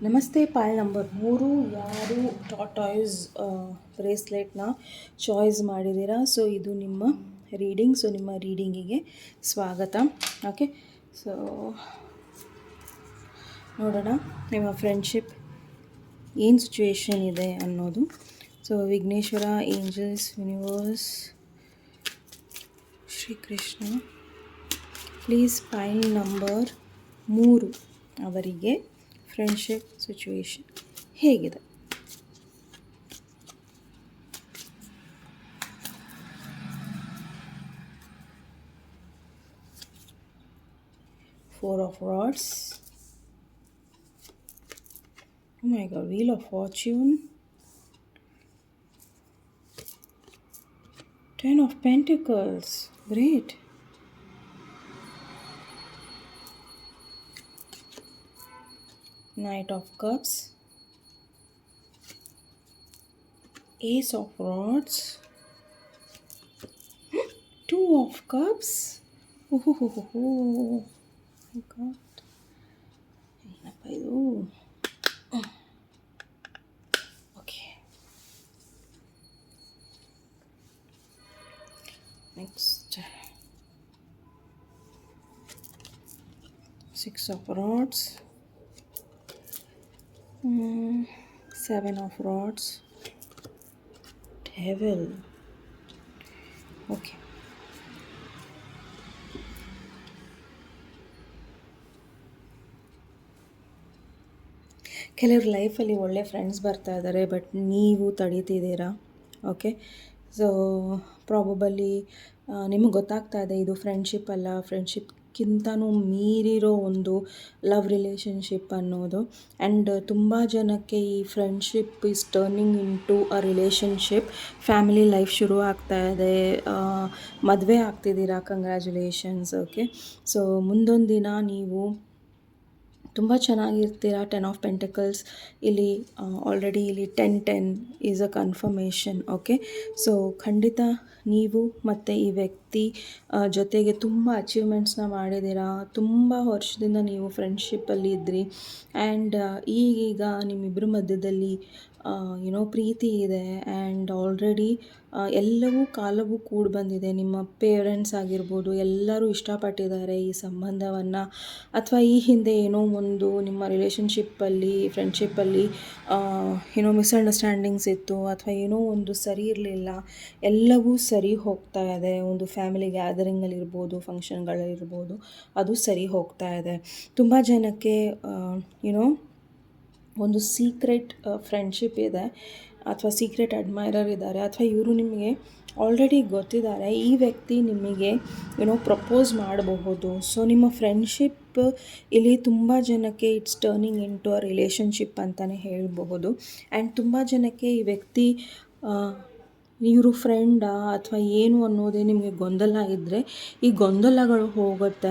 ನಮಸ್ತೆ. ಪಾಯಲ್ ನಂಬರ್ 3, ಯಾರು ಟಾಟಾಯ್ಸ್ ಬ್ರೇಸ್ಲೆಟ್ನ ಚಾಯ್ಸ್ ಮಾಡಿದ್ದೀರಾ. ಸೊ ಇದು ನಿಮ್ಮ ರೀಡಿಂಗ್. ಸೊ ನಿಮ್ಮ ರೀಡಿಂಗಿಗೆ ಸ್ವಾಗತ. ಓಕೆ, ಸೊ ನೋಡೋಣ ನಿಮ್ಮ ಫ್ರೆಂಡ್ಶಿಪ್ ಏನು ಸಿಚುವೇಶನ್ ಇದೆ ಅನ್ನೋದು. So Vighneshwara, angels, universe, Shrikrishna, please file number 3 ಅವರಿಗೆ ಫ್ರೆಂಡ್ಶಿಪ್ ಸಿಚುವೇಶನ್ ಹೇಗಿದೆ? Four of Rods. Oh my God, Wheel of Fortune. 10 of Pentacles. Great. Knight of Cups. Ace of Rods. 2 of Cups. Oh my God. ಏನಪ್ಪ ಇದು? Okay, next 6 of Rods. 7 of Rods. Devil. Okay. ಕೆಲವ್ರ ಲೈಫಲ್ಲಿ ಒಳ್ಳೆ friends ಬರ್ತಾ ಇದ್ದಾರೆ, but ನೀವು ತಡೀತಿದ್ದೀರಾ. Okay, so probably ನಿಮಗೆ ಗೊತ್ತಾಗ್ತಾ ಇದೆ ಇದು ಫ್ರೆಂಡ್ಶಿಪ್ ಅಲ್ಲ, ಫ್ರೆಂಡ್ಶಿಪ್ಗಿಂತನೂ ಮೀರಿರೋ ಒಂದು ಲವ್ ರಿಲೇಷನ್ಶಿಪ್ ಅನ್ನೋದು. ಆ್ಯಂಡ್ ತುಂಬ ಜನಕ್ಕೆ ಈ friendship is turning into a relationship. Family life ಶುರು ಆಗ್ತಾ ಇದೆ, ಮದುವೆ ಆಗ್ತಿದ್ದೀರಾ, ಕಂಗ್ರ್ಯಾಚುಲೇಷನ್ಸ್. ಓಕೆ, ಸೊ ಮುಂದೊಂದು ದಿನ ನೀವು ತುಂಬ ಚೆನ್ನಾಗಿರ್ತೀರ. 10 ಆಫ್ ಪೆಂಟಕಲ್ಸ್ ಇಲ್ಲಿ ಆಲ್ರೆಡಿ ಇಲ್ಲಿ 10 is a confirmation. Okay, so ಖಂಡಿತ ನೀವು ಮತ್ತು ಈ ವ್ಯಕ್ತಿ ಜೊತೆಗೆ ತುಂಬ ಅಚೀವ್ಮೆಂಟ್ಸ್ನ ಮಾಡಿದ್ದೀರಾ. ತುಂಬ ವರ್ಷದಿಂದ ನೀವು ಫ್ರೆಂಡ್ಶಿಪ್ಪಲ್ಲಿ ಇದ್ದಿರಿ. ಆ್ಯಂಡ್ ಈಗೀಗ ನಿಮ್ಮಿಬ್ಬರ ಮಧ್ಯದಲ್ಲಿ ಏನೋ ಪ್ರೀತಿ ಇದೆ. ಆ್ಯಂಡ್ ಆಲ್ರೆಡಿ ಎಲ್ಲವೂ ಕಾಲವೂ ಕೂಡಿ ಬಂದಿದೆ. ನಿಮ್ಮ ಪೇರೆಂಟ್ಸ್ ಆಗಿರ್ಬೋದು, ಎಲ್ಲರೂ ಇಷ್ಟಪಟ್ಟಿದ್ದಾರೆ ಈ ಸಂಬಂಧವನ್ನು. ಅಥವಾ ಈ ಹಿಂದೆ ಏನೋ ಒಂದು ನಿಮ್ಮ ರಿಲೇಷನ್ಶಿಪ್ಪಲ್ಲಿ, ಫ್ರೆಂಡ್ಶಿಪ್ಪಲ್ಲಿ ಏನೋ ಮಿಸ್ಅಂಡರ್ಸ್ಟ್ಯಾಂಡಿಂಗ್ಸ್ ಇತ್ತು, ಅಥವಾ ಏನೋ ಒಂದು ಸರಿ ಇರಲಿಲ್ಲ. ಎಲ್ಲವೂ ಸರಿ ಹೋಗ್ತಾ ಇದೆ. ಒಂದು ಫ್ಯಾಮಿಲಿ ಗ್ಯಾದರಿಂಗಲ್ಲಿರ್ಬೋದು, ಫಂಕ್ಷನ್ಗಳಿರ್ಬೋದು, ಅದು ಸರಿ ಹೋಗ್ತಾ ಇದೆ. ತುಂಬ ಜನಕ್ಕೆ ಏನೋ ಒಂದು ಸೀಕ್ರೆಟ್ ಫ್ರೆಂಡ್ಶಿಪ್ ಇದೆ, ಅಥವಾ ಸೀಕ್ರೆಟ್ ಅಡ್ಮೈರರ್ ಇದ್ದಾರೆ, ಅಥವಾ ಇವರು ನಿಮಗೆ ಆಲ್ರೆಡಿ ಗೊತ್ತಿದ್ದಾರೆ. ಈ ವ್ಯಕ್ತಿ ನಿಮಗೆ ಏನೋ ಪ್ರಪೋಸ್ ಮಾಡಬಹುದು. ಸೊ ನಿಮ್ಮ ಫ್ರೆಂಡ್ಶಿಪ್ ಇಲ್ಲಿ ತುಂಬ ಜನಕ್ಕೆ it's turning into a relationship ಅಂತಲೇ ಹೇಳಬಹುದು. ಆ್ಯಂಡ್ ತುಂಬ ಜನಕ್ಕೆ ಈ ವ್ಯಕ್ತಿ ಇವರು ಫ್ರೆಂಡಾ ಅಥವಾ ಏನು ಅನ್ನೋದೇ ನಿಮಗೆ ಗೊಂದಲ ಇದ್ದರೆ ಈ ಗೊಂದಲಗಳು ಹೋಗುತ್ತೆ.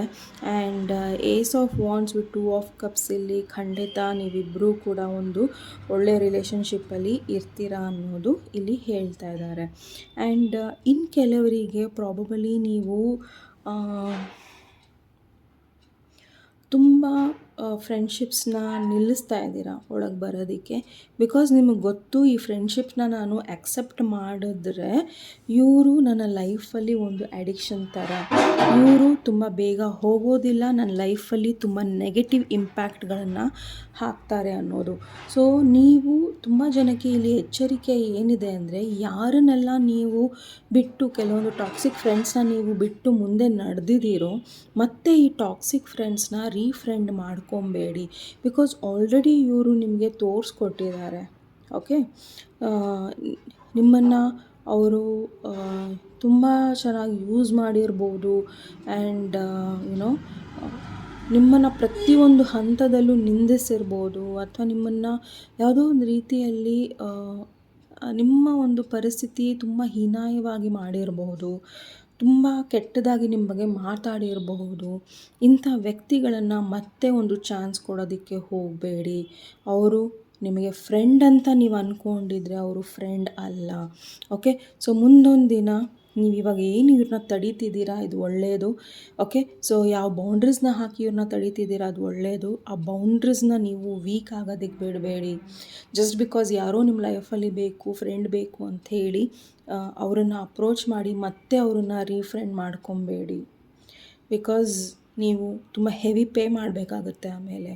And ace of wands with 2 of cups ಇಲ್ಲಿ ಖಂಡಿತ ನೀವಿಬ್ಬರೂ ಕೂಡ ಒಂದು ಒಳ್ಳೆಯ ರಿಲೇಷನ್ಶಿಪ್ಪಲ್ಲಿ ಇರ್ತೀರಾ ಅನ್ನೋದು ಇಲ್ಲಿ ಹೇಳ್ತಾ ಇದ್ದಾರೆ. ಆ್ಯಂಡ್ ಇನ್ನು ಕೆಲವರಿಗೆ ಪ್ರಾಬಬಲಿ ನೀವು ತುಂಬ ಫ್ರೆಂಡ್ಶಿಪ್ಸ್ನ ನಿಲ್ಲಿಸ್ತಾ ಇದ್ದೀರಾ ಒಳಗೆ ಬರೋದಕ್ಕೆ. ಬಿಕಾಸ್ ನಿಮಗೆ ಗೊತ್ತು ಈ ಫ್ರೆಂಡ್ಶಿಪ್ನ ನಾನು ಆಕ್ಸೆಪ್ಟ್ ಮಾಡಿದ್ರೆ ಇವರು ನನ್ನ ಲೈಫಲ್ಲಿ ಒಂದು ಅಡಿಕ್ಷನ್ ಥರ, ಇವರು ತುಂಬ ಬೇಗ ಹೋಗೋದಿಲ್ಲ, ನನ್ನ ಲೈಫಲ್ಲಿ ತುಂಬ ನೆಗೆಟಿವ್ ಇಂಪ್ಯಾಕ್ಟ್ಗಳನ್ನು ಹಾಕ್ತಾರೆ ಅನ್ನೋದು. ಸೊ ನೀವು ತುಂಬ ಜನಕ್ಕೆ ಇಲ್ಲಿ ಎಚ್ಚರಿಕೆ ಏನಿದೆ ಅಂದರೆ, ಯಾರನ್ನೆಲ್ಲ ನೀವು ಬಿಟ್ಟು, ಕೆಲವೊಂದು ಟಾಕ್ಸಿಕ್ ಫ್ರೆಂಡ್ಸ್ನ ನೀವು ಬಿಟ್ಟು ಮುಂದೆ ನಡೆದಿದ್ದೀರೋ, ಮತ್ತು ಈ ಟಾಕ್ಸಿಕ್ ಫ್ರೆಂಡ್ಸ್ನ ರೀಫ್ರೆಂಡ್ ಮಾಡ್ಕೊಬೇಡಿ. ಬಿಕಾಸ್ ಆಲ್ರೆಡಿ ಇವರು ನಿಮಗೆ ತೋರಿಸ್ಕೊಟ್ಟಿದ್ದಾರೆ. ಓಕೆ, ನಿಮ್ಮನ್ನು ಅವರು ತುಂಬ ಚೆನ್ನಾಗಿ ಯೂಸ್ ಮಾಡಿರ್ಬೋದು. ಆ್ಯಂಡ್ ಯುನೋ ನಿಮ್ಮನ್ನು ಪ್ರತಿಯೊಂದು ಹಂತದಲ್ಲೂ ನಿಂದಿಸಿರ್ಬೋದು, ಅಥವಾ ನಿಮ್ಮನ್ನು ಯಾವುದೋ ಒಂದು ರೀತಿಯಲ್ಲಿ ನಿಮ್ಮ ಒಂದು ಪರಿಸ್ಥಿತಿ ತುಂಬ ಹೀನಾಯವಾಗಿ ಮಾಡಿರಬಹುದು, ತುಂಬ ಕೆಟ್ಟದಾಗಿ ನಿಮ್ಮ ಬಗ್ಗೆ ಮಾತಾಡಿರಬಹುದು. ಇಂಥ ವ್ಯಕ್ತಿಗಳನ್ನು ಮತ್ತೆ ಒಂದು ಚಾನ್ಸ್ ಕೊಡೋದಕ್ಕೆ ಹೋಗಬೇಡಿ. ಅವರು ನಿಮಗೆ ಫ್ರೆಂಡ್ ಅಂತ ನೀವು ಅಂದ್ಕೊಂಡಿದ್ರೆ ಅವರು ಫ್ರೆಂಡ್ ಅಲ್ಲ. ಓಕೆ, ಸೊ ಮುಂದೊಂದು ದಿನ ನೀವು ಇವಾಗ ಏನು ಇವ್ರನ್ನ ತಡೀತಿದ್ದೀರಾ ಇದು ಒಳ್ಳೆಯದು. ಓಕೆ, ಸೊ ಯಾವ ಬೌಂಡ್ರೀಸ್ನ ಹಾಕಿ ಇವ್ರನ್ನ ತಡೀತಿದ್ದೀರಾ ಅದು ಒಳ್ಳೆಯದು. ಆ ಬೌಂಡ್ರೀಸ್ನ ನೀವು ವೀಕ್ ಆಗೋದಕ್ಕೆ ಬಿಡಬೇಡಿ. ಜಸ್ಟ್ ಬಿಕಾಸ್ ಯಾರೋ ನಿಮ್ಮ ಲೈಫಲ್ಲಿ ಬೇಕು, ಫ್ರೆಂಡ್ ಬೇಕು ಅಂಥೇಳಿ ಅವರನ್ನು ಅಪ್ರೋಚ್ ಮಾಡಿ ಮತ್ತೆ ಅವ್ರನ್ನ ರೀಫ್ರೆಂಡ್ ಮಾಡ್ಕೊಬೇಡಿ. ಬಿಕಾಸ್ ನೀವು ತುಂಬ ಹೆವಿ ಪೇ ಮಾಡಬೇಕಾಗುತ್ತೆ ಆಮೇಲೆ.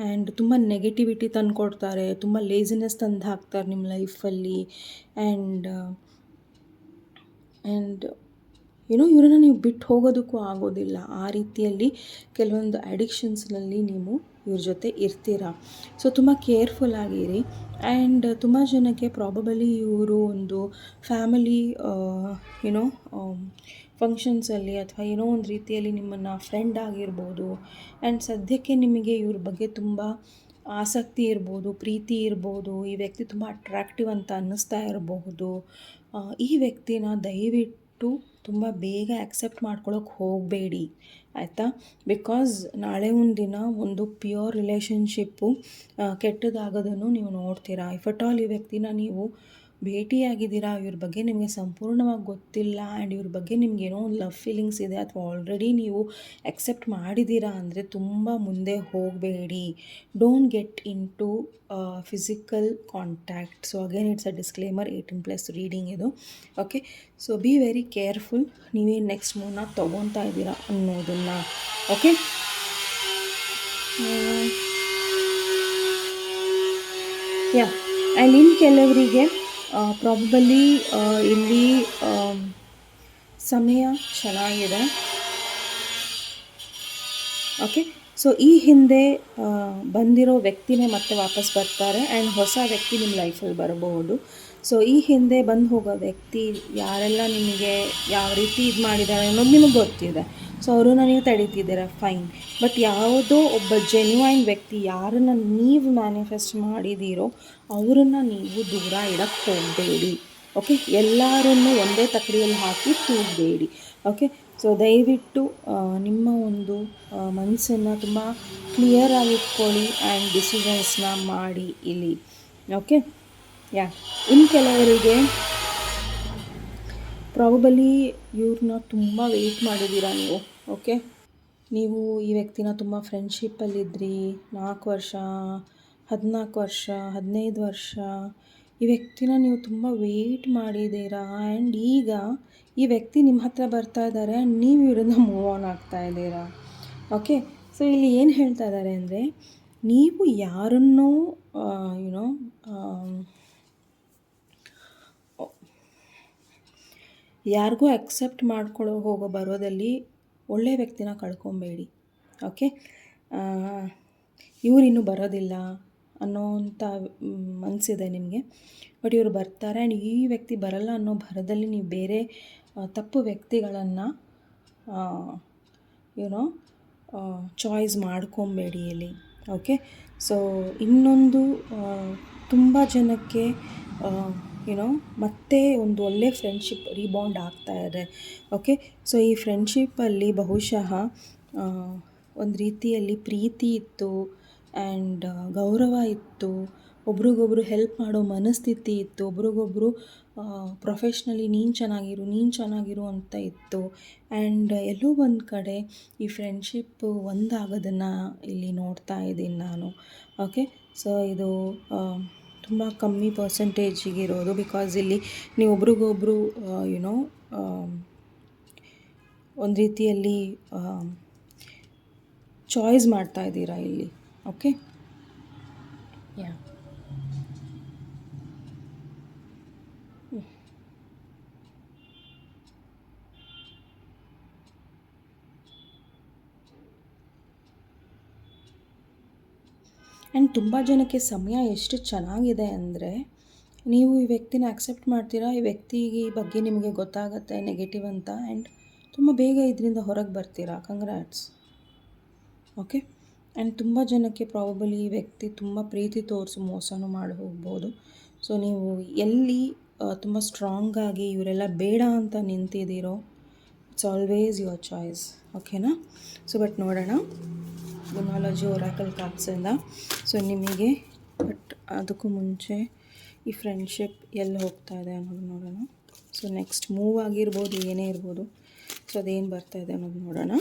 ಆ್ಯಂಡ್ ತುಂಬ ನೆಗೆಟಿವಿಟಿ ತಂದುಕೊಡ್ತಾರೆ, ತುಂಬ ಲೇಸಿನೆಸ್ ತಂದು ಹಾಕ್ತಾರೆ ನಿಮ್ಮ ಲೈಫಲ್ಲಿ. ಆ್ಯಂಡ್ ಇವರನ್ನು ನೀವು ಬಿಟ್ಟು ಹೋಗೋದಕ್ಕೂ ಆಗೋದಿಲ್ಲ. ಆ ರೀತಿಯಲ್ಲಿ ಕೆಲವೊಂದು ಅಡಿಕ್ಷನ್ಸ್ನಲ್ಲಿ ನೀವು ಇವ್ರ ಜೊತೆ ಇರ್ತೀರ. ಸೊ ತುಂಬ ಕೇರ್ಫುಲ್ ಆಗಿರಿ. ಆ್ಯಂಡ್ ತುಂಬ ಜನಕ್ಕೆ ಪ್ರಾಬಬಲಿ ಇವರು ಒಂದು ಫ್ಯಾಮಿಲಿ ಫಂಕ್ಷನ್ಸಲ್ಲಿ ಅಥವಾ ಏನೋ ಒಂದು ರೀತಿಯಲ್ಲಿ ನಿಮ್ಮನ್ನು ಫ್ರೆಂಡ್ ಆಗಿರ್ಬೋದು. ಆ್ಯಂಡ್ ಸದ್ಯಕ್ಕೆ ನಿಮಗೆ ಇವ್ರ ಬಗ್ಗೆ ತುಂಬ ಆಸಕ್ತಿ ಇರ್ಬೋದು, ಪ್ರೀತಿ ಇರ್ಬೋದು, ಈ ವ್ಯಕ್ತಿ ತುಂಬ ಅಟ್ರಾಕ್ಟಿವ್ ಅಂತ ಅನ್ನಿಸ್ತಾ ಇರಬಹುದು. ಈ ವ್ಯಕ್ತಿನ ದಯವಿಟ್ಟು ತುಂಬ ಬೇಗ ಆಕ್ಸೆಪ್ಟ್ ಮಾಡ್ಕೊಳ್ಳೋಕೆ ಹೋಗಬೇಡಿ, ಆಯಿತಾ? ಬಿಕಾಸ್ ನಾಳೆ ಒಂದು ದಿನ ಒಂದು ಪ್ಯೂರ್ ರಿಲೇಷನ್ಶಿಪ್ಪು ಕೆಟ್ಟದಾಗೋದನ್ನು ನೀವು ನೋಡ್ತೀರಾ. ಇಫ್ ಅಟ್ ಆಲ್ ಈ ವ್ಯಕ್ತಿನ ನೀವು ಭೇಟಿಯಾಗಿದ್ದೀರಾ, ಇವ್ರ ಬಗ್ಗೆ ನಿಮಗೆ ಸಂಪೂರ್ಣವಾಗಿ ಗೊತ್ತಿಲ್ಲ ಆ್ಯಂಡ್ ಇವ್ರ ಬಗ್ಗೆ ನಿಮಗೇನೋ ಒಂದು ಲವ್ ಫೀಲಿಂಗ್ಸ್ ಇದೆ ಅಥವಾ ಆಲ್ರೆಡಿ ನೀವು ಎಕ್ಸೆಪ್ಟ್ ಮಾಡಿದ್ದೀರಾ ಅಂದರೆ ತುಂಬ ಮುಂದೆ ಹೋಗಬೇಡಿ. Don't get into physical contact. So again it's a disclaimer, 18+ reading ಇದು. Okay, so be very careful ನೀವೇನು ನೆಕ್ಸ್ಟ್ ಮೂವ್ನ ತೊಗೊತಾ ಇದ್ದೀರಾ ಅನ್ನೋದನ್ನು. ಓಕೆ, ಯಾ ಆ್ಯಂಡ್ ಇನ್ನು ಕೆಲವರಿಗೆ ಪ್ರಾಬಬಲಿ ಇಲ್ಲಿ ಸಮಯ ಚೆನ್ನಾಗಿದೆ. ಓಕೆ, ಸೊ ಈ ಹಿಂದೆ ಬಂದಿರೋ ವ್ಯಕ್ತಿನೇ ಮತ್ತೆ ವಾಪಸ್ ಬರ್ತಾರೆ ಆ್ಯಂಡ್ ಹೊಸ ವ್ಯಕ್ತಿ ನಿಮ್ಮ ಲೈಫಲ್ಲಿ ಬರಬಹುದು. ಸೊ ಈ ಹಿಂದೆ ಬಂದು ಹೋಗೋ ವ್ಯಕ್ತಿ ಯಾರೆಲ್ಲ ನಿಮಗೆ ಯಾವ ರೀತಿ ಇದು ಮಾಡಿದ್ದಾರೆ ಅನ್ನೋದು ನಿಮಗೆ ಗೊತ್ತಿದೆ. ಸೊ ಅವ್ರನ್ನ ನೀವು ತಡೀತಿದ್ದೀರಾ, ಫೈನ್. ಬಟ್ ಯಾವುದೋ ಒಬ್ಬ ಜೆನ್ಯೂನ್ ವ್ಯಕ್ತಿ ಯಾರನ್ನು ನೀವು ಮ್ಯಾನಿಫೆಸ್ಟ್ ಮಾಡಿದ್ದೀರೋ ಅವರನ್ನು ನೀವು ದೂರ ಇಡಕ್ಕೆ ಹೋಗಬೇಡಿ. ಓಕೆ, ಎಲ್ಲರನ್ನೂ ಒಂದೇ ತಕ್ಕಡಿಯಲ್ಲಿ ಹಾಕಿ ತೂಗಬೇಡಿ. ಓಕೆ, ಸೊ ದಯವಿಟ್ಟು ನಿಮ್ಮ ಒಂದು ಮನಸ್ಸನ್ನು ತುಂಬ ಕ್ಲಿಯರಾಗಿ ಇಟ್ಕೊಳ್ಳಿ ಆ್ಯಂಡ್ ಡಿಸಿಷನ್ಸ್ನ ಮಾಡಿ ಇಲ್ಲಿ. ಓಕೆ, ಯಾ ಇನ್ನು ಕೆಲವರಿಗೆ ಪ್ರಾಬಬಲಿ ಇವ್ರನ್ನ ತುಂಬ ವೆಯ್ಟ್ ಮಾಡಿದ್ದೀರಾ ನೀವು. ಓಕೆ, ನೀವು ಈ ವ್ಯಕ್ತಿನ ತುಂಬ ಫ್ರೆಂಡ್ಶಿಪ್ಪಲ್ಲಿದ್ದಿರಿ, 4 ವರ್ಷ, 14 ವರ್ಷ, 15 ವರ್ಷ ಈ ವ್ಯಕ್ತಿನ ನೀವು ತುಂಬ ವೆಯ್ಟ್ ಮಾಡಿದ್ದೀರಾ. ಆ್ಯಂಡ್ ಈಗ ಈ ವ್ಯಕ್ತಿ ನಿಮ್ಮ ಹತ್ರ ಬರ್ತಾ ಇದ್ದಾರೆ ಆ್ಯಂಡ್ ನೀವು ಇವ್ರನ್ನ ಮೂವ್ ಆನ್ ಆಗ್ತಾ ಇದ್ದೀರಾ. ಓಕೆ, ಸೊ ಇಲ್ಲಿ ಏನು ಹೇಳ್ತಾ ಇದ್ದಾರೆ ಅಂದರೆ ನೀವು ಯಾರನ್ನೋ ಯಾರಿಗೂ ಅಕ್ಸೆಪ್ಟ್ ಮಾಡ್ಕೊಳ್ಳೋ ಬರೋದಲ್ಲಿ ಒಳ್ಳೆಯ ವ್ಯಕ್ತಿನ ಕಳ್ಕೊಬೇಡಿ. ಓಕೆ, ಇವರಿನ್ನೂ ಬರೋದಿಲ್ಲ ಅನ್ನೋವಂಥ ಮನಸ್ಸಿದೆ ನಿಮಗೆ, ಬಟ್ ಇವರು ಬರ್ತಾರೆ ಆ್ಯಂಡ್ ಈ ವ್ಯಕ್ತಿ ಬರಲ್ಲ ಅನ್ನೋ ಭರದಲ್ಲಿ ನೀವು ಬೇರೆ ತಪ್ಪು ವ್ಯಕ್ತಿಗಳನ್ನು ಚಾಯ್ಸ್ ಮಾಡ್ಕೊಬೇಡಿ ಇಲ್ಲಿ. ಓಕೆ, ಸೊ ಇನ್ನೊಂದು ತುಂಬ ಜನಕ್ಕೆ ಮತ್ತೆ ಒಂದು ಒಳ್ಳೆ ಫ್ರೆಂಡ್ಶಿಪ್ ರೀಬೌಂಡ್ ಆಗ್ತಾ ಇದೆ. ಓಕೆ, ಸೊ ಈ ಫ್ರೆಂಡ್ಶಿಪ್ಪಲ್ಲಿ ಬಹುಶಃ ಒಂದು ರೀತಿಯಲ್ಲಿ ಪ್ರೀತಿ ಇತ್ತು ಆ್ಯಂಡ್ ಗೌರವ ಇತ್ತು, ಒಬ್ರಿಗೊಬ್ರು ಹೆಲ್ಪ್ ಮಾಡೋ ಮನಸ್ಥಿತಿ ಇತ್ತು, ಒಬ್ರಿಗೊಬ್ರು ಪ್ರೊಫೆಷ್ನಲಿ ನೀನು ಚೆನ್ನಾಗಿರು ಅಂತ ಇತ್ತು. ಆ್ಯಂಡ್ ಎಲ್ಲೋ ಒಂದು ಕಡೆ ಈ ಫ್ರೆಂಡ್ಶಿಪ್ಪು ಒಂದಾಗೋದನ್ನು ಇಲ್ಲಿ ನೋಡ್ತಾ ಇದ್ದೀನಿ ನಾನು. ಓಕೆ, ಸೊ ಇದು ತುಂಬ ಕಮ್ಮಿ ಪರ್ಸೆಂಟೇಜಿಗಿರೋದು. ಬಿಕಾಸ್ ಇಲ್ಲಿ ನೀವು ಒಬ್ರಿಗೊಬ್ರು ಒಂದು ರೀತಿಯಲ್ಲಿ ಚಾಯ್ಸ್ ಮಾಡ್ತಾ ಇದ್ದೀರಾ ಇಲ್ಲಿ. ಓಕೆ, ಯಾ ಆ್ಯಂಡ್ ತುಂಬ ಜನಕ್ಕೆ ಸಮಯ ಎಷ್ಟು ಚೆನ್ನಾಗಿದೆ ಅಂದರೆ ನೀವು ಈ ವ್ಯಕ್ತಿನ ಆಕ್ಸೆಪ್ಟ್ ಮಾಡ್ತೀರಾ, ಈ ವ್ಯಕ್ತಿ ಬಗ್ಗೆ ನಿಮಗೆ ಗೊತ್ತಾಗುತ್ತೆ ನೆಗೆಟಿವ್ ಅಂತ, ಆ್ಯಂಡ್ ತುಂಬ ಬೇಗ ಇದರಿಂದ ಹೊರಗೆ ಬರ್ತೀರಾ. ಕಂಗ್ರ್ಯಾಟ್ಸ್. ಓಕೆ, ಆ್ಯಂಡ್ ತುಂಬ ಜನಕ್ಕೆ ಪ್ರಾಬಬಲಿ ಈ ವ್ಯಕ್ತಿ ತುಂಬ ಪ್ರೀತಿ ತೋರಿಸಿ ಮೋಸನೂ ಮಾಡಿ ಹೋಗ್ಬೋದು. ಸೊ ನೀವು ಎಲ್ಲಿ ತುಂಬ ಸ್ಟ್ರಾಂಗಾಗಿ ಇವರೆಲ್ಲ ಬೇಡ ಅಂತ ನಿಂತಿದ್ದೀರೋ ಇಟ್ಸ್ ಆಲ್ವೇಸ್ ಯುವರ್ ಚಾಯ್ಸ್. ಓಕೆನಾ? ಸೊ ಬಟ್ ನೋಡೋಣ ನ್ಯೂಮರಾಲಜಿ ಒರಾಕಲ್ ಕಾರ್ಡ್ಸಿಂದ. ಸೊ ನಿಮಗೆ ಬಟ್ ಅದಕ್ಕೂ ಮುಂಚೆ ಈ ಫ್ರೆಂಡ್ಶಿಪ್ ಎಲ್ಲಿ ಹೋಗ್ತಾ ಇದೆ ಅನ್ನೋದು ನೋಡೋಣ. ಸೊ ನೆಕ್ಸ್ಟ್ ಮೂವ್ ಆಗಿರ್ಬೋದು, ಏನೇ ಇರ್ಬೋದು. ಸೊ ಅದೇನು ಬರ್ತಾ ಇದೆ ಅನ್ನೋದು ನೋಡೋಣ.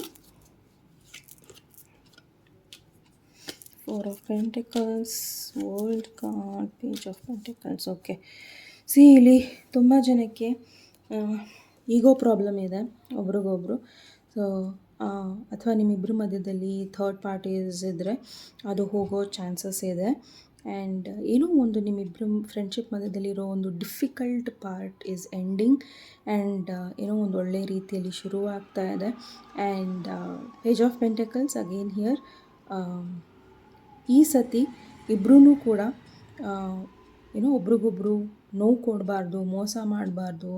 4 of Pentacles, World card, Page of Pentacles. Okay, ಇಲ್ಲಿ ತುಂಬ ಜನಕ್ಕೆ ಈಗೋ ಪ್ರಾಬ್ಲಮ್ ಇದೆ ಒಬ್ರಿಗೊಬ್ರು. ಸೊ ಅಥವಾ ನಿಮ್ಮಿಬ್ಬರ ಮಧ್ಯದಲ್ಲಿ ಥರ್ಡ್ ಪಾರ್ಟೀಸ್ ಇದ್ದರೆ ಅದು ಹೋಗೋ ಚಾನ್ಸಸ್ ಇದೆ. ಆ್ಯಂಡ್ ಏನೋ ಒಂದು ನಿಮ್ಮಿಬ್ಬರ ಫ್ರೆಂಡ್ಶಿಪ್ ಮಧ್ಯದಲ್ಲಿರೋ ಒಂದು difficult part is ending. And ಏನೋ ಒಂದು ಒಳ್ಳೆ ರೀತಿಯಲ್ಲಿ ಶುರುವಾಗ್ತಾ ಇದೆ. And page of pentacles again here. ಈ ಸತಿ ಇಬ್ಬರೂ ಕೂಡ ಏನೋ ಒಬ್ರಿಗೊಬ್ರು ನೋವು ಕೊಡಬಾರ್ದು, ಮೋಸ ಮಾಡಬಾರ್ದು.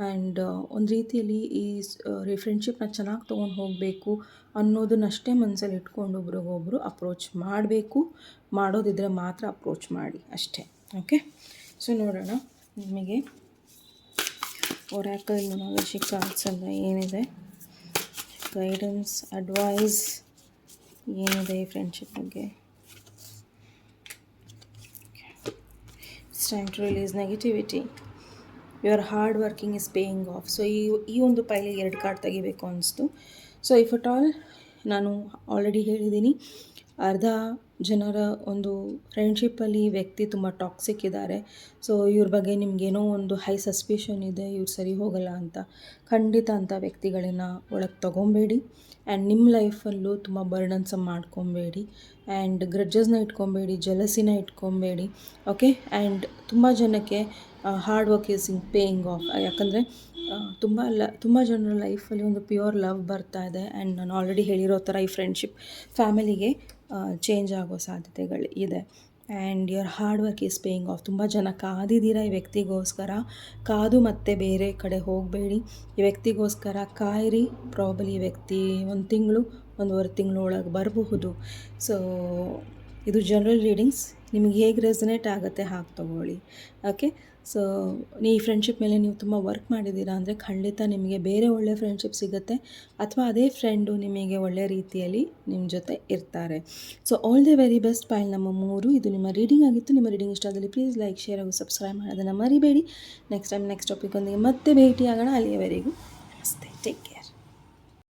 ಆ್ಯಂಡ್ ಒಂದು ರೀತಿಯಲ್ಲಿ ಈ ಫ್ರೆಂಡ್ಶಿಪ್ನ ಚೆನ್ನಾಗಿ ತೊಗೊಂಡು ಹೋಗಬೇಕು ಅನ್ನೋದನ್ನಷ್ಟೇ ಮನಸ್ಸಲ್ಲಿ ಇಟ್ಕೊಂಡು ಒಬ್ರಿಗೊಬ್ರು ಅಪ್ರೋಚ್ ಮಾಡಬೇಕು. ಮಾಡೋದಿದ್ದರೆ ಮಾತ್ರ ಅಪ್ರೋಚ್ ಮಾಡಿ ಅಷ್ಟೇ. ಓಕೆ, ಸೊ ನೋಡೋಣ ನಿಮಗೆ ಒರಾಕಲ್ ನ್ಯೂಮರಾಲಜಿ ಕಾರ್ಡ್ಸ್ ಅಂದರೆ ಏನಿದೆ, ಗೈಡೆನ್ಸ್, ಅಡ್ವೈಸ್ ಏನಿದೆ ಈ ಫ್ರೆಂಡ್ಶಿಪ್ ಬಗ್ಗೆ. It's time to release negativity. Your hard working is paying off. So ಈ ಒಂದು ಪೈಲಿಗೆ 2 ಕಾರ್ಡ್ ತೆಗಿಬೇಕು ಅನಿಸ್ತು. ಸೊ ಇಫ್ ಅಟ್ ಆಲ್ ನಾನು ಆಲ್ರೆಡಿ ಹೇಳಿದ್ದೀನಿ, ಅರ್ಧ ಜನರ ಒಂದು ಫ್ರೆಂಡ್ಶಿಪ್ಪಲ್ಲಿ ವ್ಯಕ್ತಿ ತುಂಬ ಟಾಕ್ಸಿಕ್ ಇದ್ದಾರೆ. ಸೊ ಇವ್ರ ಬಗ್ಗೆ ನಿಮಗೇನೋ ಒಂದು ಹೈ ಸಸ್ಪಿಷನ್ ಇದೆ, ಇವ್ರು ಸರಿ ಹೋಗಲ್ಲ ಅಂತ. ಖಂಡಿತ ಅಂಥ ವ್ಯಕ್ತಿಗಳನ್ನ ಒಳಗೆ ತೊಗೊಬೇಡಿ. ಆ್ಯಂಡ್ ನಿಮ್ಮ ಲೈಫಲ್ಲೂ ತುಂಬ ಬರ್ಡನ್ಸ ಮಾಡ್ಕೊಬೇಡಿ. ಆ್ಯಂಡ್ ಗ್ರಡ್ಜಸ್ನ ಇಟ್ಕೊಬೇಡಿ, ಜಲಸಿನ ಇಟ್ಕೊಬೇಡಿ. ಓಕೆ, ಆ್ಯಂಡ್ ತುಂಬ ಜನಕ್ಕೆ hard work is in paying of. ಯಾಕಂದರೆ ತುಂಬ ಜನರ ಲೈಫಲ್ಲಿ ಒಂದು ಪ್ಯೂರ್ ಲವ್ ಬರ್ತಾ ಇದೆ. ಆ್ಯಂಡ್ ನಾನು ಆಲ್ರೆಡಿ ಹೇಳಿರೋ ಥರ ಈ ಫ್ರೆಂಡ್ಶಿಪ್ ಫ್ಯಾಮಿಲಿಗೆ ಚೇಂಜ್ ಆಗೋ ಸಾಧ್ಯತೆಗಳು ಇದೆ. And your hard work is paying of. ತುಂಬ ಜನ ಕಾದಿದ್ದೀರಾ ಈ ವ್ಯಕ್ತಿಗೋಸ್ಕರ. ಕಾದು ಮತ್ತೆ ಬೇರೆ ಕಡೆ ಹೋಗಬೇಡಿ. ಈ ವ್ಯಕ್ತಿಗೋಸ್ಕರ ಕಾಯಿರಿ. ಪ್ರಾಬಲಿ ಈ ವ್ಯಕ್ತಿ 1 ತಿಂಗಳು 1.5 ತಿಂಗಳು ಒಳಗೆ ಬರಬಹುದು. ಸೊ ಇದು ಜನರಲ್ ರೀಡಿಂಗ್ಸ್. ನಿಮಗೆ ಹೇಗೆ ರೆಸನೇಟ್ ಆಗುತ್ತೆ ಹಾಗೆ ತೊಗೊಳ್ಳಿ. ಓಕೆ, ಸೊ ಈ ಫ್ರೆಂಡ್ಶಿಪ್ ಮೇಲೆ ನೀವು ತುಂಬ ವರ್ಕ್ ಮಾಡಿದ್ದೀರಾ ಅಂದರೆ ಖಂಡಿತ ನಿಮಗೆ ಬೇರೆ ಒಳ್ಳೆ ಫ್ರೆಂಡ್ಶಿಪ್ ಸಿಗುತ್ತೆ. ಅಥವಾ ಅದೇ ಫ್ರೆಂಡು ನಿಮಗೆ ಒಳ್ಳೆ ರೀತಿಯಲ್ಲಿ ನಿಮ್ಮ ಜೊತೆ ಇರ್ತಾರೆ. So all the very best. File ನಮ್ಮ 3 ಇದು ನಿಮ್ಮ ರೀಡಿಂಗ್ ಆಗಿತ್ತು. ನಿಮ್ಮ ರೀಡಿಂಗ್ ಇಷ್ಟ ಆದಲ್ಲಿ ಪ್ಲೀಸ್ ಲೈಕ್, ಶೇರ್ ಹಾಗೂ ಸಬ್ಸ್ಕ್ರೈಬ್ ಮಾಡೋದನ್ನು ಮರಿಬೇಡಿ. ನೆಕ್ಸ್ಟ್ ಟೈಮ್ ನೆಕ್ಸ್ಟ್ ಟಾಪಿಕ್ ಒಂದಿಗೆ ಮತ್ತೆ ಭೇಟಿಯಾಗೋಣ. ಅಲ್ಲಿಯವರೆಗೂ ನಮಸ್ತೆ, ಟೇಕ್ ಕೇರ್.